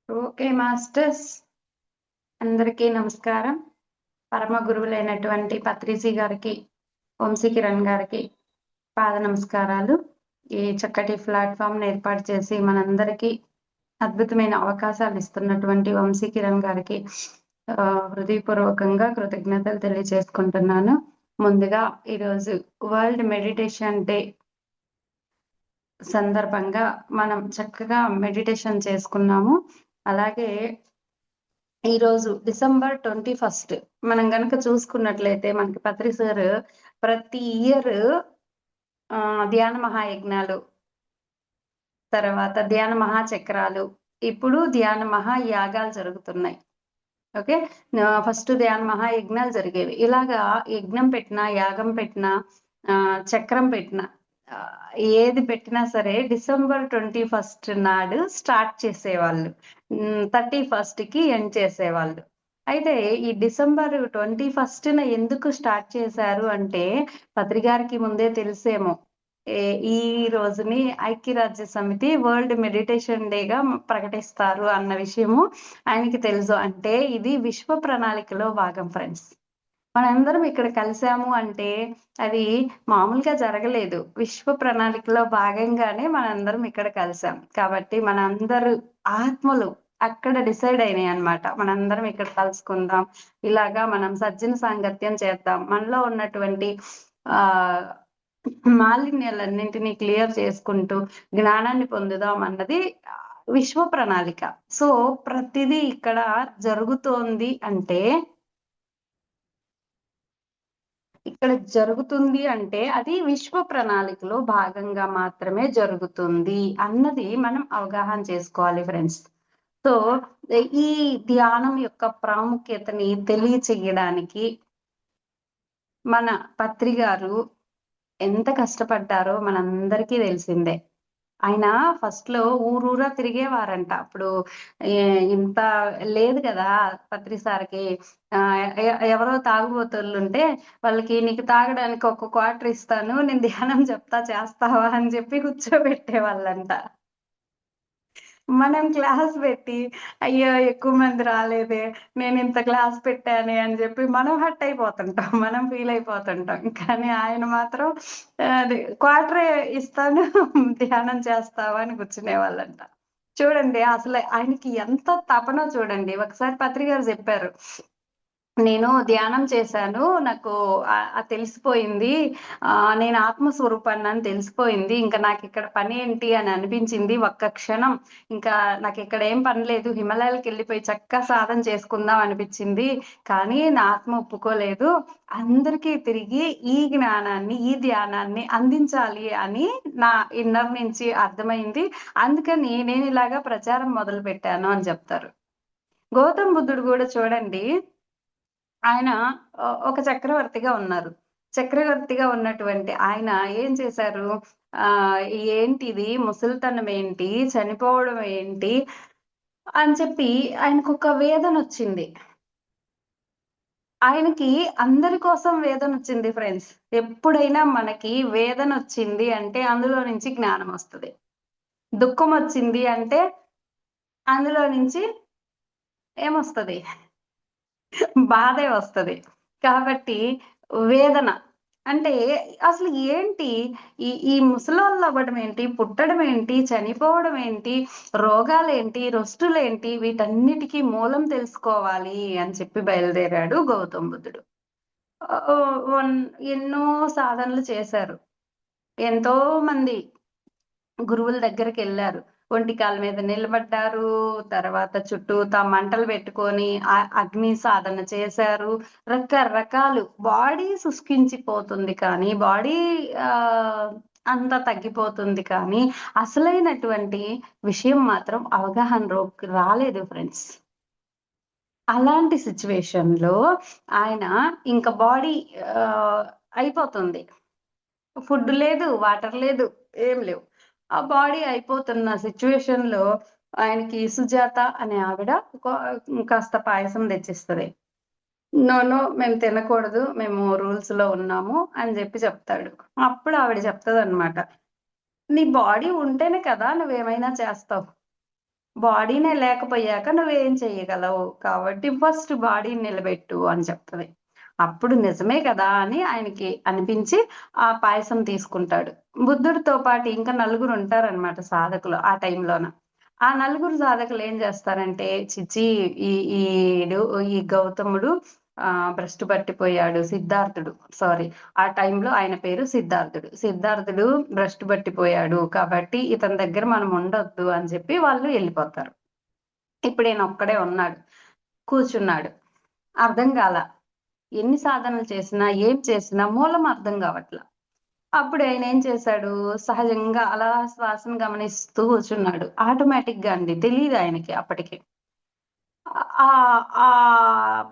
Okay masters, అందరికీ నమస్కారం. పరమ గురువులైనటువంటి పత్రిజీ గారికి, వంశీ కిరణ్ గారికి పాద నమస్కారాలు. ఈ చక్కటి ప్లాట్ఫామ్ ఏర్పాటు చేసి మనందరికీ అద్భుతమైన అవకాశాలు ఇస్తున్నటువంటి వంశీ కిరణ్ గారికి హృదయపూర్వకంగా కృతజ్ఞతలు తెలియజేసుకుంటున్నాను. ముందుగా ఈరోజు వరల్డ్ మెడిటేషన్ డే సందర్భంగా మనం చక్కగా మెడిటేషన్ చేసుకున్నాము. అలాగే ఈరోజు డిసెంబర్ 21 మనం గనక చూసుకున్నట్లయితే మనకి పత్రి సార్ ప్రతి ఇయర్ ధ్యాన మహాయజ్ఞాలు, తర్వాత ధ్యాన మహాచక్రాలు, ఇప్పుడు ధ్యాన మహాయాగాలు జరుగుతున్నాయి. ఓకే, ఫస్ట్ ధ్యాన మహాయజ్ఞాలు జరిగేవి. ఇలాగా యజ్ఞం పెట్టినా, యాగం పెట్టినా, చక్రం పెట్టినా, ఏది పెట్టినా సరే డిసెంబర్ 21 నాడు స్టార్ట్ చేసేవాళ్ళు, 31కి ఎండ్ చేసేవాళ్ళు. అయితే ఈ డిసెంబర్ 21న ఎందుకు స్టార్ట్ చేశారు అంటే పత్రిగారికి ముందే తెలిసేమో ఈ రోజుని ఐక్యరాజ్య సమితి వరల్డ్ మెడిటేషన్ డేగా ప్రకటిస్తారు అన్న విషయము ఆయనకి తెలుసు. అంటే ఇది విశ్వ ప్రణాళికలో భాగం ఫ్రెండ్స్. మనందరం ఇక్కడ కలిసాము అంటే అది మామూలుగా జరగలేదు, విశ్వ ప్రణాళికలో భాగంగానే మనందరం ఇక్కడ కలిసాం. కాబట్టి మనందరూ ఆత్మలు అక్కడ డిసైడ్ అయినాయి అన్నమాట. మనందరం ఇక్కడ కలుసుకుందాం, ఇలాగా మనం సజ్జన సాంగత్యం చేద్దాం, మనలో ఉన్నటువంటి మాలిన్యాలన్నింటినీ క్లియర్ చేసుకుంటూ జ్ఞానాన్ని పొందుదాం అన్నది విశ్వ ప్రణాళిక. సో ప్రతిదీ ఇక్కడ జరుగుతోంది అంటే అది విశ్వ ప్రణాళికలో భాగంగా మాత్రమే జరుగుతుంది అన్నది మనం అవగాహన చేసుకోవాలి ఫ్రెండ్స్. సో ఈ ధ్యానం యొక్క ప్రాముఖ్యతని తెలియచెయ్యడానికి మన పత్రి గారు ఎంత కష్టపడ్డారో మనందరికీ తెలిసిందే. ఆయన ఫస్ట్ లో ఊరూరా తిరిగేవారంట. అప్పుడు ఇంత లేదు కదా పత్రి సార్కి. ఎవరో తాగుబోతులుంటే వాళ్ళకి నీకు తాగడానికి ఒక క్వార్టర్ ఇస్తాను, నేను ధ్యానం చెప్తా చేస్తావా అని చెప్పి కూర్చోబెట్టేవాళ్ళంట. మనం క్లాస్ పెట్టి అయ్యో ఎక్కువ మంది రాలేదే, నేను ఇంత క్లాస్ పెట్టానే అని చెప్పి మనం హర్ట్ అయిపోతుంటాం, మనం ఫీల్ అయిపోతుంటాం. కానీ ఆయన మాత్రం అది క్వార్టరే ఇస్తాను ధ్యానం చేస్తావా అని కూర్చునే వాళ్ళంట. చూడండి అసలు ఆయనకి ఎంత తపనో చూడండి. ఒకసారి పత్రి గారు చెప్పారు, నేను ధ్యానం చేశాను, నాకు తెలిసిపోయింది, నేను ఆత్మస్వరూపాన్ని అని తెలిసిపోయింది, ఇంకా నాకు ఇక్కడ పని ఏంటి అని అనిపించింది ఒక్క క్షణం. ఇంకా నాకు ఇక్కడ ఏం పని లేదు, హిమాలయాలకు వెళ్ళిపోయి చక్కగా సాధన చేసుకుందాం అనిపించింది. కానీ నా ఆత్మ ఒప్పుకోలేదు, అందరికీ తిరిగి ఈ జ్ఞానాన్ని, ఈ ధ్యానాన్ని అందించాలి అని నా ఇన్నర్ నుంచి అర్థమైంది. అందుకని నేను ఇలాగా ప్రచారం మొదలు పెట్టాను అని చెప్తారు. గౌతమ్ బుద్ధుడు కూడా చూడండి, ఆయన ఒక చక్రవర్తిగా ఉన్నారు. చక్రవర్తిగా ఉన్నటువంటి ఆయన ఏం చేశారు, ఏంటిది ముసలితనం ఏంటి, చనిపోవడం ఏంటి అని చెప్పి ఆయనకు ఒక వేదన వచ్చింది. ఆయనకి అందరి కోసం వేదన వచ్చింది ఫ్రెండ్స్. ఎప్పుడైనా మనకి వేదన వచ్చింది అంటే అందులో నుంచి జ్ఞానం వస్తుంది. దుఃఖం వచ్చింది అంటే అందులో నుంచి ఏమొస్తుంది, బాధే వస్తది. కాబట్టి వేదన అంటే అసలు ఏంటి, ఈ ముసలోళ్ళు అవ్వడం ఏంటి, పుట్టడం ఏంటి, చనిపోవడం ఏంటి, రోగాలేంటి, రొస్టులేంటి, వీటన్నిటికీ మూలం తెలుసుకోవాలి అని చెప్పి బయలుదేరాడు గౌతమ బుద్ధుడు. ఎన్నో సాధనలు చేశారు, ఎంతో మంది గురువుల దగ్గరికి వెళ్ళారు, ఒంటికాల మీద నిలబడ్డారు, తర్వాత చుట్టూతా మంటలు పెట్టుకొని అగ్ని సాధన చేశారు, రకరకాలు. బాడీ శుష్కించిపోతుంది కానీ, బాడీ అంతా తగ్గిపోతుంది కానీ అసలైనటువంటి విషయం మాత్రం అవగాహనలోకి రాలేదు ఫ్రెండ్స్. అలాంటి సిచ్యువేషన్ లో ఆయన ఇంకా బాడీ అయిపోతుంది, ఫుడ్ లేదు, వాటర్ లేదు, ఏం లేవు, ఆ బాడీ అయిపోతున్న సిచ్యువేషన్ లో ఆయనకి సుజాత అనే ఆవిడ కాస్త పాయసం తెచ్చిస్తుంది. నో మేము తినకూడదు, మేము రూల్స్ లో ఉన్నాము అని చెప్పి చెప్తాడు. అప్పుడు ఆవిడ చెప్తుంది అనమాట, నీ బాడీ ఉంటేనే కదా నువ్వేమైనా చేస్తావు, బాడీనే లేకపోయాక నువ్వేం చెయ్యగలవు? కాబట్టి ఫస్ట్ బాడీని నిలబెట్టు అని చెప్తది. అప్పుడు నిజమే కదా అని ఆయనకి అనిపించి ఆ పాయసం తీసుకుంటాడు. బుద్ధుడితో పాటు ఇంకా నలుగురుంటారనమాట సాధకులు ఆ టైంలోన. ఆ నలుగురు సాధకులు ఏం చేస్తారంటే, ఛీ! ఈ ఈడు ఈ గౌతముడు భ్రష్టు పట్టిపోయాడు. సిద్ధార్థుడు సారీ. ఆ టైంలో ఆయన పేరు సిద్ధార్థుడు. సిద్ధార్థుడు భ్రష్టు పట్టిపోయాడు. కాబట్టి ఇతని దగ్గర మనం ఉండొద్దు అని చెప్పి వాళ్ళు ఎళ్ళిపోతారు. ఇప్పుడు ఈయనొక్కడే ఉన్నాడు. కూర్చున్నాడు. అర్థం కాల. ఎన్ని సాధనలు చేసినా, ఏం చేసినా మూలం అర్థం కావట్ల. అప్పుడు ఆయనేం చేశాడు, సహజంగా అలా శ్వాసను గమనిస్తూ కూర్చున్నాడు. ఆటోమేటిక్‌గా అండి. తెలీదు ఆయనకి అప్పటికి. ఆహ్, ఆహ్,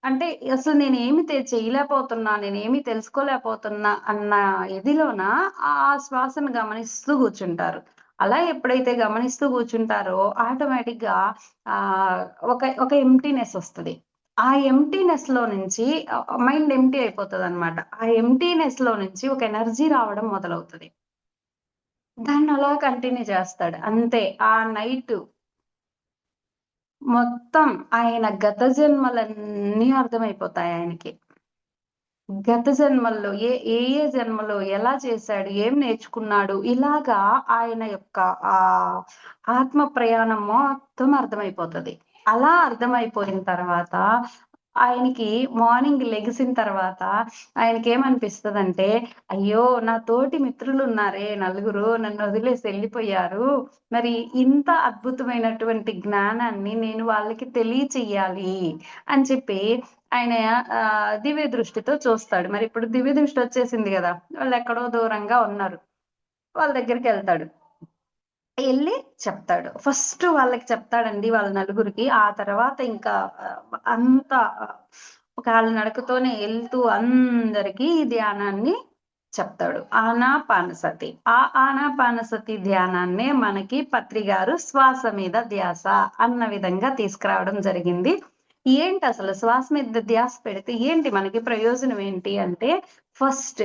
అంటే అసలు నేనేమి చేయలేకపోతున్నా, నేనేమి తెలుసుకోలేకపోతున్నా అన్న ఇదిలోన ఆ శ్వాసను గమనిస్తూ కూర్చుంటారు. అలా ఎప్పుడైతే గమనిస్తూ కూర్చుంటారో ఆటోమేటిక్‌గా ఆహ్, ఒక ఒక ఎంప్టీనెస్ ఒస్తది. ఆ ఎంప్టీనెస్‌లో నుంచి మైండ్ ఎంప్టీ అయిపోతదనమాట. ఆ ఎంప్టీనెస్‌లో నుంచి ఒక ఎనర్జీ రావడం మొదలవుతది. దాన్నలా కంటిన్యూ చేస్తాడు. అంతే. ఆ నైటు మొత్తం ఆయన గత జన్మలన్నీ అర్థమైపోతాయాయనకి. గత జన్మల్లో ఏ జన్మలో ఎలా చేశాడు? ఏం నేర్చుకున్నాడు? ఇలాగా ఆయన యొక్క ఆహ్, ఆత్మ ప్రయాణం మొత్తం అర్థమైపోతది. అలా అర్థమైపోయిన తర్వాత ఆయనకి మార్నింగ్ లెగిసిన తర్వాత ఆయనకేమనిపిస్తదంటే, అయ్యో! నా తోటి మిత్రులున్నారే నలుగురు నన్నొదిలేసి ఎళ్ళిపోయారు. మరి ఇంత అద్భుతమైనటువంటి జ్ఞానాన్ని నేను వాళ్ళకి తెలియచెయ్యాలి అని చెప్పి ఆయన దివ్య దృష్టితో చూస్తాడు. మరిప్పుడు దివ్య దృష్టొచ్చేసింది గదా! వాళ్ళెక్కడో దూరంగా ఉన్నారు. వాళ్ళ దగ్గరికెళ్తాడు. ఎళ్లి చెప్తాడు. ఫస్ట్ వాళ్ళకి చెప్తాడండి వాళ్ళ నలుగురికి. ఆ తర్వాత ఇంకా అంతా కాలి నడకతోనే ఎళ్తూ అందరికి ఈ ధ్యానాన్ని చెప్తాడు. ఆనాపానసతి. ఆ ఆనాపానసతి ధ్యానాన్నే మనకి పత్రి గారు శ్వాస మీద ధ్యాస అన్న విధంగా తీసుకురావడం జరిగింది. ఏంటసలు శ్వాస మీద ధ్యాస పెడితే ఏంటి మనకి ప్రయోజనం ఏంటి అంటే ఫస్ట్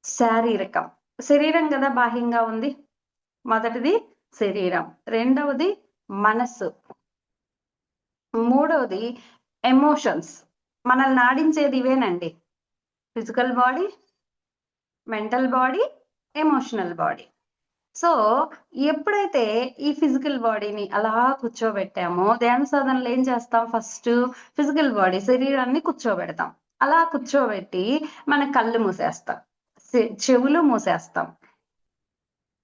శారీరకం. శరీరం గదా బాహ్యంగా ఉంది. మొదటిది శరీరం. రెండవది మనస్సు. మూడవది ఎమోషన్స్. మనల్ని ఆడించేది ఇవేనండి. Physical body, mental body, emotional body. So, ఎప్పుడైతే ఈ ఫిజికల్ బాడీని అలా కూర్చోబెట్టామో, ధ్యాన సాధనలో ఏం చేస్తాం ఫస్టు ఫిజికల్ బాడీ శరీరాన్ని కూర్చోబెడతాం. అలా కూర్చోబెట్టి మన కళ్ళు మూసేస్తాం. చెవులు మూసేస్తాం.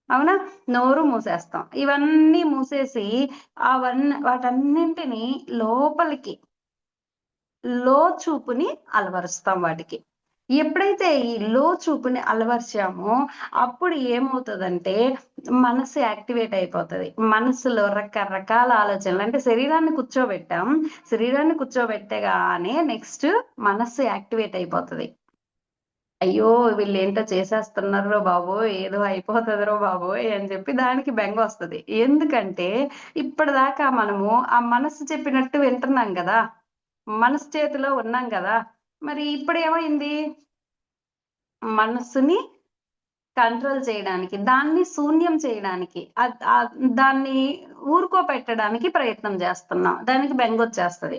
అవునా? నోరు మూసేస్తాం. ఇవన్నీ మూసేసి వాటన్నింటిని లోపలికి చూపుని అలవరుస్తాం వాటికి. ఎప్పుడైతే ఈ చూపుని అలవర్చామో అప్పుడు ఏమవుతదంటే మనసు యాక్టివేట్ అయిపోతది. మనసులో రకరకాల ఆలోచనలు అంటే శరీరాన్ని కూర్చోబెట్టాం. శరీరాన్ని కూర్చోబెట్టగానే నెక్స్ట్ మనస్సు యాక్టివేట్ అయిపోతది. అయ్యో! వీళ్ళేంటో చేసేస్తున్నార్రో బాబోయ్! ఏదో అయిపోతదిరో బాబోయ్! అని చెప్పి దానికి బెంగొస్తది. ఎందుకంటే ఇప్పటిదాకా మనము ఆ మనస్సు చెప్పినట్టు వింటున్నాం గదా! మనసు చేతిలో ఉన్నాం గదా! మరి ఇప్పుడేమైంది? మనస్సుని కంట్రోల్ చేయడానికి, దాన్ని శూన్యం చేయడానికి, దాన్ని ఊరుకోపెట్టడానికి ప్రయత్నం జేస్తున్నాం. దానికి బెంగొచ్చేస్తది.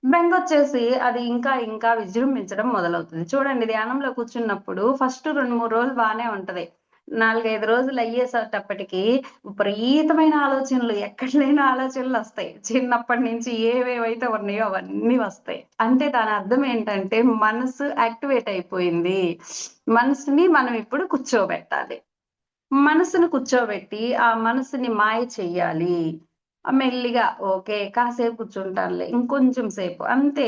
బెంగొచ్చేసి అది ఇంకా ఇంకా విజృంభించడం మొదలవుతది. చూడండి ధ్యానంలో కూర్చున్నప్పుడు ఫస్ట్ 2, 3 రోజులు బానే ఉంటది. 4, 5 రోజులు అయ్యేసటప్పటికి విపరీతమైన ఆలోచనలు, ఎక్కడ లేని ఆలోచనలొస్తాయి. చిన్నప్పటి నుంచి ఏవేవైతే ఉన్నాయో అవన్నీ వస్తాయి. అంటే దాని అర్థం ఏంటంటే మనసు యాక్టివేట్ అయిపోయింది. మనసుని మనం ఇప్పుడు కూర్చోబెట్టాలి. మనసుని కూర్చోబెట్టి, ఆ మనసుని మాయ చెయ్యాలి. మెల్లిగా ఓకే. కాసేపు కూర్చుంటానులే. ఇంకొంచెం సేపు అంతే.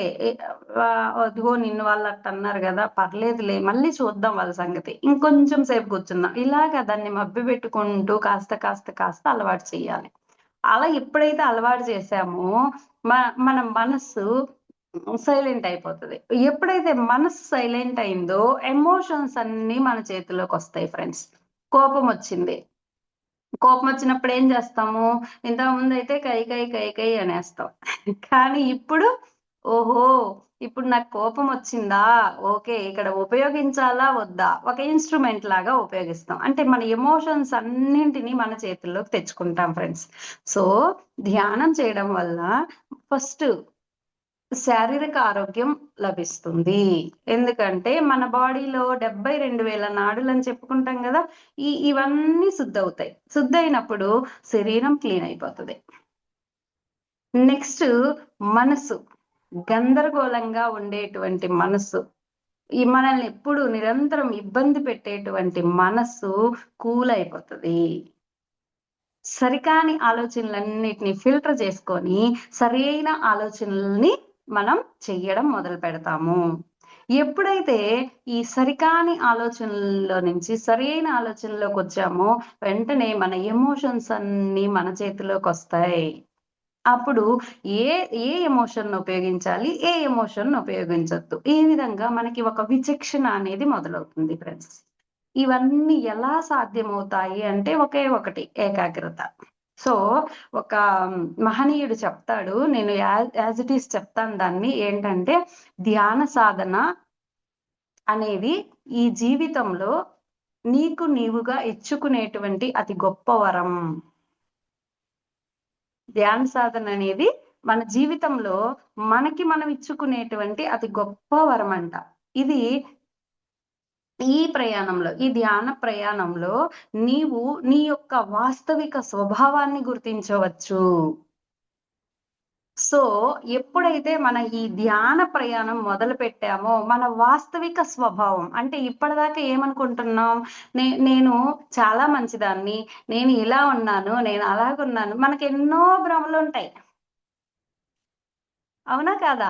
అదిగో నిన్ను వాళ్ళట్టన్నారు గదా! పర్లేదులే. మళ్ళీ చూద్దాం వాళ్ళ సంగతి. ఇంకొంచెం సేపు కూర్చుందాం. ఇలాగ దాన్ని మభ్యపెట్టుకుంటూ కాస్త అలవాటు చెయ్యాలి. అలా ఎప్పుడైతే అలవాటు చేశామో, మ మన మనస్సు సైలెంట్ అయిపోతది. ఎప్పుడైతే మనసు సైలెంట్ అయిందో, ఎమోషన్స్ అన్నీ మన చేతిలోకొస్తాయి ఫ్రెండ్స్. కోపమొచ్చింది. కోపమొచ్చినప్పుడు ఏం జేస్తాము? ఇంతకుముందయితే కై కై కై కై అనేస్తాం. కానీ ఇప్పుడు ఓహో! ఇప్పుడు నాకు కోపం వచ్చిందా? ఓకే. ఇక్కడ ఉపయోగించాలా? వద్దా? ఒక ఇన్‌స్ట్రుమెంట్ లాగా ఉపయోగిస్తాం. అంటే మన ఎమోషన్స్ అన్నింటిని మన చేతుల్లోకి తెచ్చుకుంటాం ఫ్రెండ్స్. సో, ధ్యానం చేయడం వల్ల ఫస్ట్ శారీరక ఆరోగ్యం లభిస్తుంది. ఎందుకంటే మన బాడీలో 72,000 నాడులని చెప్పుకుంటాం గదా! ఇవన్నీ శుద్ధవుతాయి. శుద్ధయినప్పుడు శరీరం క్లీన్ అయిపోతది. నెక్స్ట్ మనసు. గందరగోళంగా ఉండేటువంటి మనస్సు. ఈ మనల్ని ఎప్పుడు నిరంతరం ఇబ్బంది పెట్టేటువంటి మనస్సు కూల్ అయిపోతది. సరికాని ఆలోచనలన్నిటిని ఫిల్టర్ చేసుకొని, సరైన ఆలోచనలని మనం చెయ్యడం మొదలుపెడతాము. ఎప్పుడైతే ఈ సరికాని ఆలోచనల్లో నుంచి సరైన ఆలోచనలోకొచ్చామో, వెంటనే మన ఎమోషన్స్ అన్నీ మన చేతిలోకొస్తాయి. అప్పుడు ఏ ఏ ఎమోషన్‌ని ఉపయోగించాలి? ఏ ఎమోషన్‌ని ఉపయోగించొద్దు. ఈ విధంగా మనకి ఒక విచక్షణ అనేది మొదలవుతుంది ఫ్రెండ్స్. ఇవన్నీ ఎలా సాధ్యమవుతాయి అంటే ఒకే ఒకటి ఏకాగ్రత. సో, ఒక మహనీయుడు చెప్తాడు. నేను యాజ్ ఇట్ ఈజ్ చెప్తాను దాన్ని. ఏంటంటే, ధ్యాన సాధన అనేది ఈ జీవితంలో నీకు నీవుగా ఇచ్చుకునేటువంటి అతి గొప్ప వరం. ధ్యాన సాధన అనేది మన జీవితంలో మనకి మనం ఇచ్చుకునేటువంటి అతి గొప్ప వరమంట. ఇది ఈ ధ్యాన ప్రయాణంలో నీవు నీ యొక్క వాస్తవిక స్వభావాన్ని గుర్తించవచ్చు. సో, ఎప్పుడైతే మన ఈ ధ్యాన ప్రయాణం మొదలుపెట్టామో, మన వాస్తవిక స్వభావం అంటే ఇప్పటిదాకా ఏమనుకుంటున్నాం? నేను చాలా మంచిదాన్ని, నేను ఇలా ఉన్నాను, నేను అలాగున్నాను. మనకెన్నో భ్రమలుంటాయి. అవునా కాదా?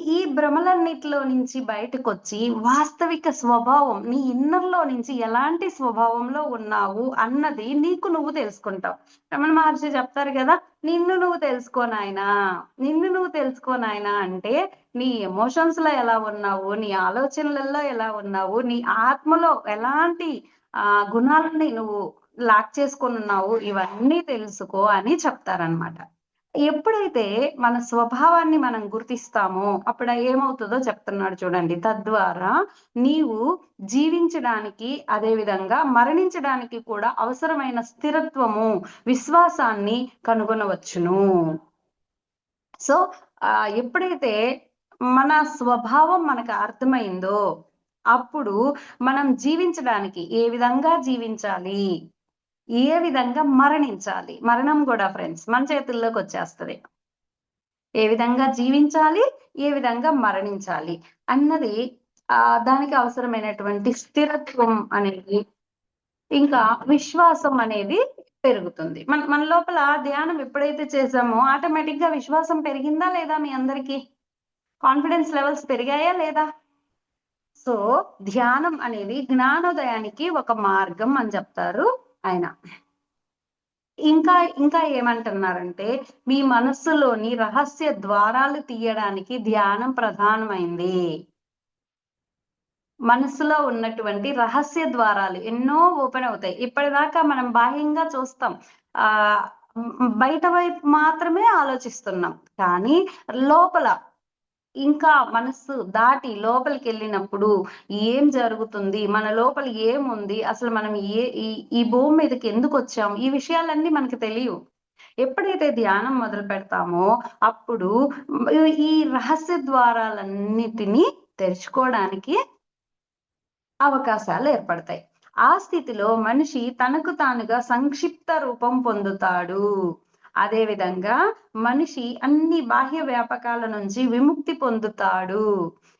ఈ భ్రమలన్నిటిలో నుంచి బయటకొచ్చి వాస్తవిక స్వభావం నీ ఇన్నర్‌లో నుంచి ఎలాంటి స్వభావంలో ఉన్నావు అన్నది నీకు నువ్వు తెలుసుకుంటావు. రమణ మహర్షి చెప్తారు గదా! నిన్ను నువ్వు తెలుసుకో నాయనా, నిన్ను నువ్వు తెలుసుకో నాయనా అంటే నీ ఎమోషన్స్‌లో ఎలా ఉన్నావు, నీ ఆలోచనలలో ఎలా ఉన్నావు, నీ ఆత్మలో ఎలాంటి గుణాలని నువ్వు లాక్ చేసుకొనున్నావు ఇవన్నీ తెలుసుకో అని చెప్తారనమాట. ఎప్పుడైతే మన స్వభావాన్ని మనం గుర్తిస్తామో, అప్పుడు ఏమవుతదో చెప్తున్నాడు చూడండి. తద్వారా నీవు జీవించడానికి, అదే విధంగా మరణించడానికి కూడా అవసరమైన స్థిరత్వము, విశ్వాసాన్ని కనుగొనవచ్చును. సో, ఎప్పుడైతే మన స్వభావం మనకు అర్థమైందో, అప్పుడు మనం జీవించడానికి ఏ విధంగా జీవించాలి? ఏ విధంగా మరణించాలి? మరణం గూడా ఫ్రెండ్స్ మన చేతుల్లోకొచ్చేస్తది. ఏ విధంగా జీవించాలి? ఏ విధంగా మరణించాలి? అన్నది దానికి అవసరమైనటువంటి స్థిరత్వం అనేది, ఇంకా విశ్వాసం అనేది పెరుగుతుంది. మన మన లోపల ధ్యానం ఎప్పుడైతే చేసామో ఆటోమేటిక్‌గా విశ్వాసం పెరిగిందా లేదా మీ అందరికి? కాన్ఫిడెన్స్ లెవెల్స్ పెరిగాయా లేదా? సో, ధ్యానం అనేది జ్ఞానోదయానికి ఒక మార్గం అని జెప్తారు ఆయన. ఇంకా ఇంకా ఏమంటున్నారంటే, మీ మనస్సులోని రహస్య ద్వారాలు తీయడానికి ధ్యానం ప్రధానమైంది. మనస్సులో ఉన్నటువంటి రహస్య ద్వారాలు ఎన్నో ఓపెన్ అవుతాయి. ఇప్పటిదాకా మనం బాహ్యంగా చూస్తాం. ఆహ్, బయట వైపు మాత్రమే ఆలోచిస్తున్నాం. కానీ లోపల ఇంకా మనస్సు దాటి లోపలికెళ్ళినప్పుడు ఏం జరుగుతుంది? మన లోపల ఏముంది? అసలు మనం ఈ ఈ భూమి మీదకి ఎందుకొచ్చాం? ఈ విషయాలన్నీ మనకు తెలియవు. ఎప్పుడైతే ధ్యానం మొదలుపెడతామో అప్పుడు ఈ రహస్య ద్వారాలన్నిటిని తెరుచుకోవడానికి అవకాశాలేర్పడతాయి. ఆ స్థితిలో మనిషి తనకు తానుగా సంక్షిప్త రూపం పొందుతాడు. అదే విధంగా మనిషి అన్ని బాహ్య వ్యాపకాల నుంచి విముక్తి పొందుతాడు.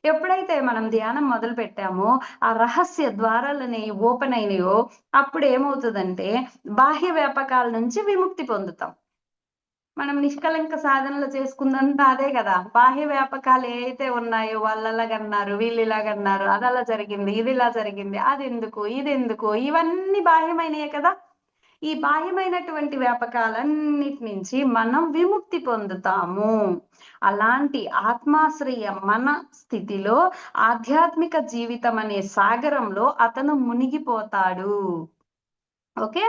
ఎప్పుడైతే మనం ధ్యానం మొదలుపెట్టామో, ఆ రహస్య ద్వారాలనేవి ఓపెన్ అయినాయో, అప్పుడేమవుతదంటే బాహ్య వ్యాపకాల నుంచి విముక్తి పొందుతాం. మనం నిష్కళంక సాధనలు చేసుకుందంతా అదే గదా! బాహ్య వ్యాపకాలు ఏయైతే ఉన్నాయో వాళ్ళలాగన్నారు, వీళ్ళిలాగన్నారు, అదలా జరిగింది, ఇదిలా జరిగింది, అదెందుకు, ఇదెందుకు ఇవన్నీ బాహ్యమైనయే కదా! ఈ బాహ్యమైనటువంటి వ్యాపకాలన్నిటి నుంచి మనం విముక్తి పొందుతాము. అలాంటి ఆత్మాశ్రయ మన స్థితిలో ఆధ్యాత్మిక జీవితం అనే సాగరంలో అతను మునిగిపోతాడు. ఓకే.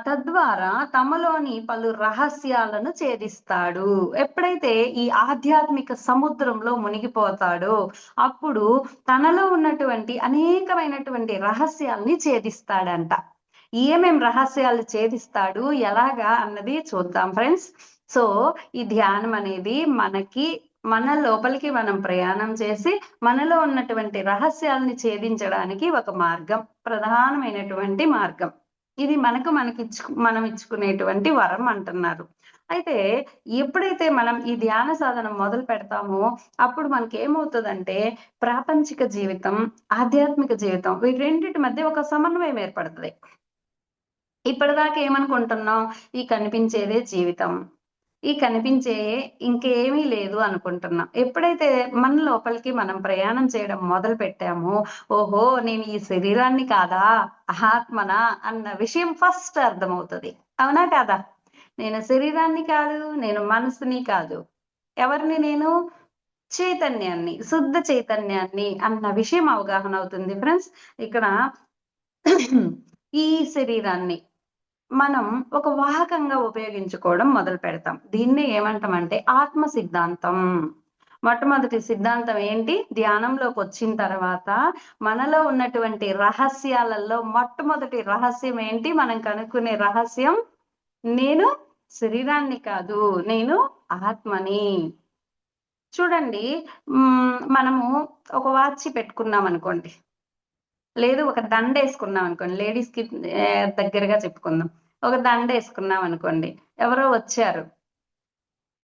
తద్వారా తమలోని పలు రహస్యాలను ఛేదిస్తాడు. ఎప్పుడైతే ఈ ఆధ్యాత్మిక సముద్రంలో మునిగిపోతాడో, అప్పుడు తనలో ఉన్నటువంటి అనేకమైనటువంటి రహస్యాల్ని ఛేదిస్తాడంట. ఏమేం రహస్యాలు ఛేదిస్తాడు, ఎలాగా అన్నది చూద్దాం ఫ్రెండ్స్. సో, ఈ ధ్యానం అనేది మన లోపలికి మనం ప్రయాణం చేసి, మనలో ఉన్నటువంటి రహస్యాల్ని ఛేదించడానికి ఒక మార్గం. ప్రధానమైనటువంటి మార్గం. ఇది మనం ఇచ్చుకునేటువంటి వరం అంటున్నారు. అయితే ఎప్పుడైతే మనం ఈ ధ్యాన సాధన మొదలు పెడతామో, అప్పుడు మనకేమవుతదంటే ప్రాపంచిక జీవితం, ఆధ్యాత్మిక జీవితం ఈ రెండిటి మధ్య ఒక సమన్వయం ఏర్పడతది. ఇప్పటిదాకా ఏమనుకుంటున్నాం? ఈ కనిపించేదే జీవితం. ఈ కనిపించే ఇంకేమీ లేదు అనుకుంటున్నాం. ఎప్పుడైతే మన లోపలికి మనం ప్రయాణం చేయడం మొదలుపెట్టామో, ఓహో! నేను ఈ శరీరాన్ని కాదా, ఆత్మనా అన్న విషయం ఫస్ట్ అర్థమవుతది. అవునా కాదా? నేను శరీరాన్ని కాదు, నేను మనసుని కాదు. ఎవరిని నేను? చైతన్యాన్ని, శుద్ధ చైతన్యాన్ని అన్న విషయం అవగాహన అవుతుంది ఫ్రెండ్స్. ఇక్కడ ఈ శరీరాన్ని మనం ఒక వాహకంగా ఉపయోగించుకోవడం మొదలుపెడతాం. దీన్నే ఏమంటామంటే ఆత్మ సిద్ధాంతం. మొట్టమొదటి సిద్ధాంతం ఏంటి? ధ్యానంలోకొచ్చిన తర్వాత మనలో ఉన్నటువంటి రహస్యాలలో మొట్టమొదటి రహస్యం ఏంటి? మనం కనుక్కునే రహస్యం, నేను శరీరాన్ని కాదు, నేను ఆత్మని. చూడండి, మనము ఒక వాచ్ పెట్టుకున్నామనుకోండి, లేదు ఒక దండేసుకున్నామనుకోండి, లేడీస్‌కి దగ్గరగా చెప్పుకుందాం. ఒక దండేసుకున్నామనుకోండి, ఎవరో వచ్చారు.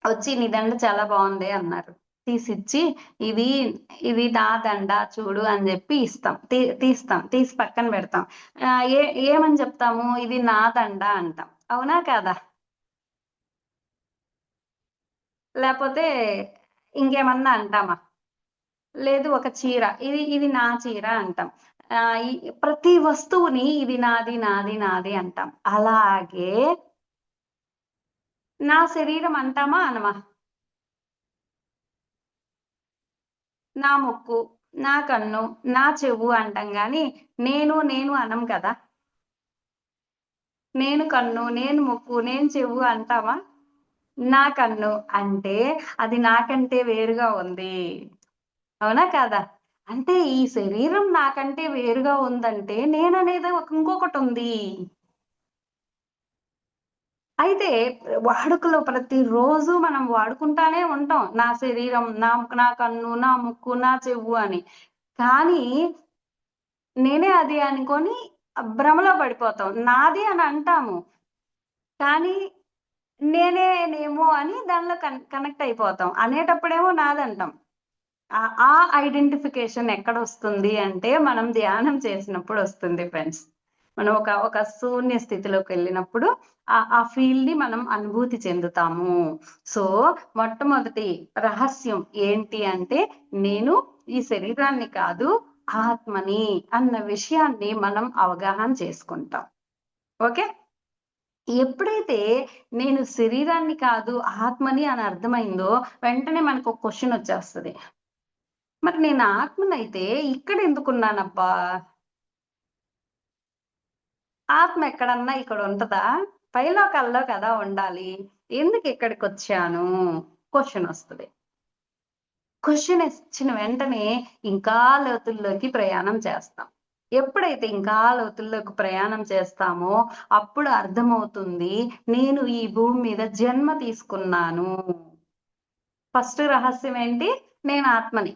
వచ్చి "నీ దండ చాలా బావుంది" అన్నారు. తీసిచ్చి "ఇది, ఇది నా దండ చూడు" అని జెప్పి ఇస్తాం. తీస్తాం. తీసి పక్కన పెడతాం. ఆహ్, ఏ ఏమని చెప్తాము? "ఇది నా దండ" అంటాం. అవునా కాదా? లేపోతే ఇంకేమన్నా అంటామా? లేదు ఒక చీర. ఇది నా చీర అంటాం. ఈ ప్రతి వస్తువుని ఇది నాది, నాది, నాది అంటాం. అలాగే నా శరీరం అంటామా? అనమా? నా ముక్కు, నా కన్ను, నా చెవు అంటాం గానీ, నేను అనం కదా! నేను కన్ను, నేను ముక్కు, నేను చెవు అంటామా? నా కన్ను అంటే అది నాకంటే వేరుగా ఉంది. అవునా కాదా? అంటే ఈ శరీరం నాకంటే వేరుగా ఉందంటే నేననేది ఇంకొకటుంది. అయితే వాడుకలో ప్రతిరోజు మనం వాడుకుంటానే ఉంటాం. నా శరీరం, నా కన్ను, నా ముక్కు, నా చెవు అని. కానీ నేనే అది అనుకోని భ్రమలో పడిపోతాం. నాది అని అంటాము. కానీ నేనేనేమో అని దానిలో కనెక్ట్ అయిపోతాం. అనేటప్పుడేమో నాదంటాం. ఆ ఐడెంటిఫికేషన్ ఎక్కడొస్తుంది అంటే, మనం ధ్యానం చేసినప్పుడు వస్తుంది ఫ్రెండ్స్. మనం ఒక శూన్య స్థితిలోకెళ్ళినప్పుడు ఆ ఫీల్‌ని మనం అనుభూతి చెందుతాము. సో, మొట్టమొదటి రహస్యం ఏంటి అంటే, నేను ఈ శరీరాన్ని కాదు, ఆత్మని అన్న విషయాన్ని మనం అవగాహన చేసుకుంటాం. ఓకే. ఎప్పుడైతే నేను శరీరాన్ని కాదు, ఆత్మని అని అర్థమైందో, వెంటనే మనకొక క్వెషనొచ్చేస్తది. మరి నేను ఆత్మనైతే ఇక్కడెందుకున్నానబ్బా? ఆత్మ ఎక్కడన్నా ఇక్కడుంటదా? పైలోకాల్లో కదా ఉండాలి. ఎందుకిక్కడికొచ్చాను? క్వెషనొస్తది. క్వెషనొచ్చిన వెంటనే ఇంకా లోతుల్లోకి ప్రయాణం చేస్తాం. ఎప్పుడైతే ఇంకా లోతుల్లోకి ప్రయాణం చేస్తామో, అప్పుడు అర్థమవుతుంది, నేను ఈ భూమి మీద జన్మ తీసుకున్నాను. ఫస్ట్ రహస్యం ఏంటి? నేను ఆత్మని.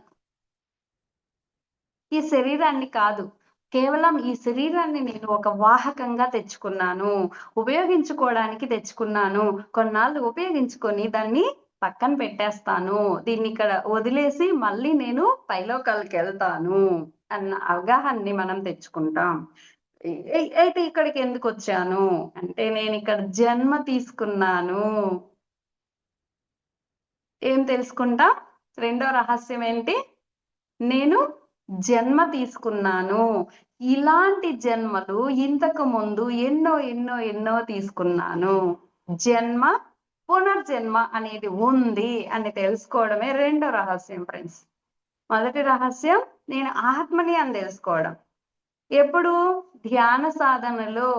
ఈ శరీరాన్ని కాదు. కేవలం ఈ శరీరాన్ని నేను ఒక వాహకంగా తెచ్చుకున్నాను. ఉపయోగించుకోవడానికి తెచ్చుకున్నాను. కొన్నాళ్ళు ఉపయోగించుకొని దాన్ని పక్కన పెట్టేస్తాను. దీన్నిక్కడ వదిలేసి మళ్ళీ నేను పైలోకాలకెళ్తాను అన్న అవగాహనని మనం తెచ్చుకుంటాం. అయితే ఇక్కడికెందుకొచ్చాను అంటే నేనిక్కడ జన్మ తీసుకున్నాను. ఏం తెలుసుకుంటాం? రెండో రహస్యం ఏంటి? నేను జన్మ తీసుకున్నాను. ఇలాంటి జన్మలు ఇంతకు ముందు ఎన్నో తీసుకున్నాను. జన్మ, పునర్జన్మ అనేది ఉంది అని తెలుసుకోవడమే రెండో రహస్యం ఫ్రెండ్స్. మొదటి రహస్యం నేను ఆత్మని అని తెలుసుకోవడం. ఎప్పుడు? ధ్యాన సాధనలో.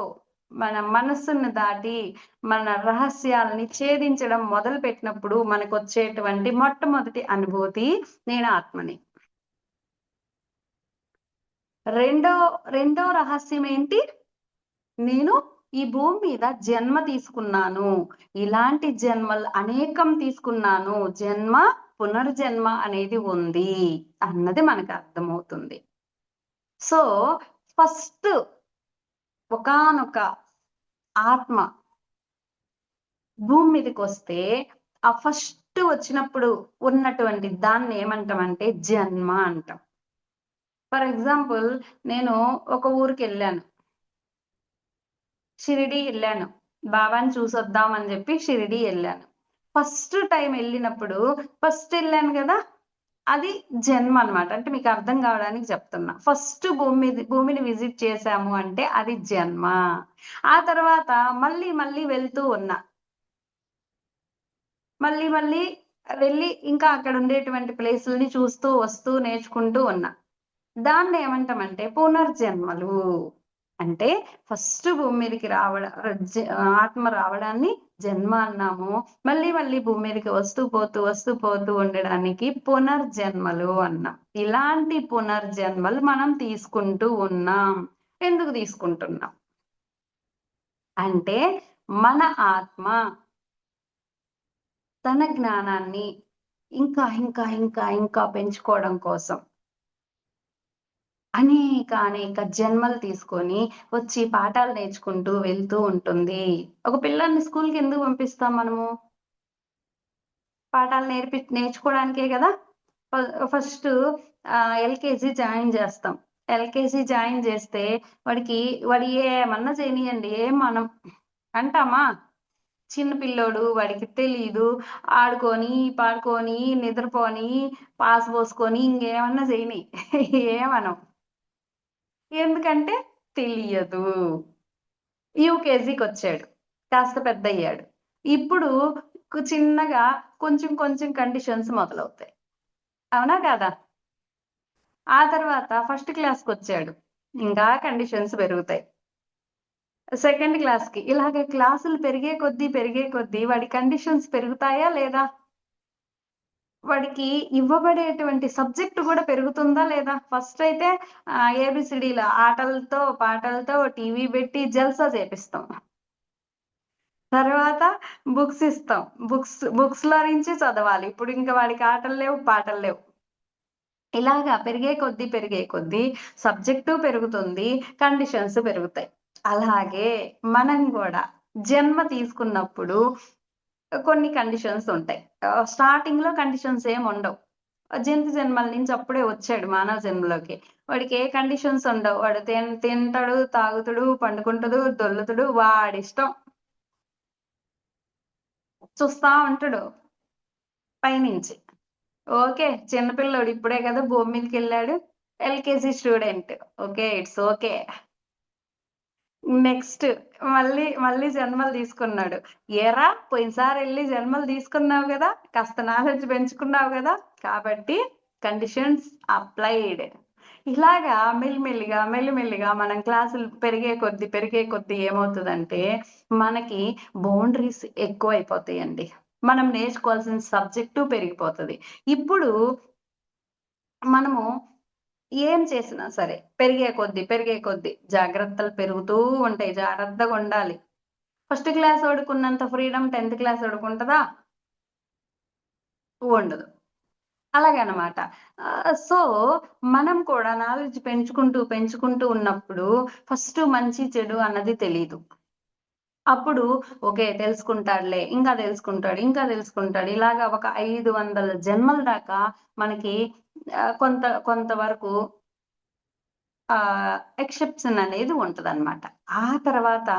మన మనస్సును దాటి మన రహస్యాల్ని ఛేదించడం మొదలుపెట్టినప్పుడు మనకొచ్చేటువంటి మొట్టమొదటి అనుభూతి నేను ఆత్మని. రెండో రెండో రహస్యం ఏంటి? నేను ఈ భూమి మీద జన్మ తీసుకున్నాను. ఇలాంటి జన్మలు అనేకం తీసుకున్నాను. పునర్జన్మ అనేది ఉంది అన్నది మనకు అర్థమవుతుంది. సో, ఫస్ట్ ఒకానొక ఆత్మ భూమి మీదకొస్తే, ఆ ఫస్ట్ వచ్చినప్పుడు ఉన్నటువంటి దాన్ని ఏమంటామంటే జన్మ అంటాం. ఫర్ ఎగ్జాంపుల్ నేను ఒక ఊరికెళ్ళాను. షిరిడీ ఎళ్ళాను. బాబాని చూసొద్దాం అని జెప్పి షిరిడీ ఎళ్ళాను. ఫస్ట్ టైమ్ ఎళ్ళినప్పుడు ఫస్ట్ ఎళ్ళాను గదా! అది జన్మ అన్నమాట. అంటే మీకు అర్థం కావడానికి చెప్తున్నా. ఫస్ట్ భూమిని విజిట్ చేశాము అంటే అది జన్మ. ఆ తర్వాత మళ్ళీ మళ్ళీ వెళ్తూ ఉన్నా. మళ్ళీ మళ్ళీ వెళ్ళి ఇంకా అక్కడ ఉండేటువంటి ప్లేసుల్ని చూస్తూ, వస్తూ, నేర్చుకుంటూ ఉన్నా. దాన్నేమంటామంటే పునర్జన్మలు. అంటే ఫస్ట్ భూమి మీదకి ఆత్మ రావడాన్ని జన్మ అన్నాము. మళ్ళీ మళ్ళీ భూమి మీదకి వస్తూ పోతూ ఉండడానికి పునర్జన్మలు అన్నాం. ఇలాంటి పునర్జన్మలు మనం తీసుకుంటూ ఉన్నాం. ఎందుకు తీసుకుంటున్నాం? అంటే మన ఆత్మ తన జ్ఞానాన్ని ఇంకా పెంచుకోవడం కోసం అనేక జన్మలు తీసుకొని వచ్చి పాఠాలు నేర్చుకుంటూ వెళ్తూ ఉంటుంది. ఒక పిల్లాడిని స్కూల్‌కి ఎందుకు పంపిస్తాం మనము? పాఠాలు నేర్చుకోవడానికే గదా! ఫస్టు ఎల్‌కేజీ జాయిన్ జేస్తాం. ఎల్‌కేజీ జాయిన్ జేస్తే వాడు ఏమన్నా చేయనీయండి మనం అంటామా? చిన్న పిల్లోడు వాడికి తెలీదు. ఆడుకొని, పాడుకొని, నిద్రపోని, పాస్ పోసుకొని ఇంగేమన్నా చేయని ఏమనం. ఎందుకంటే తెలియదు. యూకేజీకొచ్చాడు. కాస్త పెద్దయ్యాడు. ఇప్పుడు చిన్నగా కొంచెం కండిషన్స్ మొదలవుతాయి. అవునా కాదా? ఆ తర్వాత ఫస్ట్ క్లాస్‌కొచ్చాడు. ఇంకా కండిషన్స్ పెరుగుతాయి. సెకండ్ క్లాస్‌కి ఇలాగ క్లాసులు పెరిగే కొద్దీ వాడి కండిషన్స్ పెరుగుతాయా లేదా? వాడికి ఇవ్వబడేటువంటి సబ్జెక్ట్ గూడా పెరుగుతుందా లేదా? ఫస్ట్ అయితే ఏబీసీడీల ఆటలతో, పాటలతో టీవీ బెట్టి జల్సా చేపిస్తాం. తర్వాత బుక్స్ ఇస్తాం. బుక్స్‌లో నుంచి చదవాలి. ఇప్పుడు ఇంక వాడికి ఆటలు లేవు, పాటలు లేవు. ఇలాగా పెరిగే కొద్దీ సబ్జెక్టు పెరుగుతుంది. కండిషన్స్ పెరుగుతాయి. అలాగే మనం గూడా జన్మ తీసుకున్నప్పుడు కొన్ని కండిషన్స్ ఉంటాయి. స్టార్టింగ్‌లో కండిషన్స్ ఏముండవు. జంతు జన్మల నుంచి అప్పుడే వచ్చాడు మానవ జన్మలోకి. వాడికి ఏ కండిషన్స్ ఉండవు. వాడు తింటడు, తాగుతుడు, పండుకుంటడు, దొర్లుతుడు వాడిష్టం. చూస్తా ఉంటడు పైనుంచి. ఓకే. చిన్న పిల్లోడు ఇప్పుడే కదా భూమి మీదకెళ్ళాడు. LKG student. Okay. It's okay. Next మళ్ళీ జన్మలు తీసుకున్నాడు. ఏరా పోయినసారెళ్లి జన్మలు తీసుకున్నావు గదా! కాస్త నాలెడ్జ్ పెంచుకున్నావు గదా! కాబట్టి కండిషన్స్ అప్లైడ్. ఇలాగా మెల్లిమెల్లిగా మనం క్లాసులు పెరిగే కొద్దీ ఏమవుతదంటే, మనకి బౌండరీస్ ఎక్కువైపోతాయండి. మనం నేర్చుకోవాల్సిన సబ్జెక్టు పెరిగిపోతది. ఇప్పుడు మనము ఏం చేసినా సరే పెరిగే కొద్దీ జాగ్రత్తలు పెరుగుతూ ఉంటాయి. జాగ్రత్తగుండాలి. ఫస్ట్ క్లాసోడికున్నంత ఫ్రీడమ్ 10థ్ క్లాసోడికుంటదా? ఉండదు. అలాగనమాట. సో, మనం కూడా నాలెడ్జ్ పెంచుకుంటూ ఉన్నప్పుడు ఫస్ట్ మంచి, చెడు అన్నది తెలీదు. అప్పుడు ఓకే. తెలుసుకుంటాడులే. ఇంకా తెలుసుకుంటాడు. ఇలాగ ఒక 500 జన్మల దాకా మనకి కొంతవరకు ఎక్సెప్షన్ అనేది ఉంటదనమాట. ఆ తర్వాత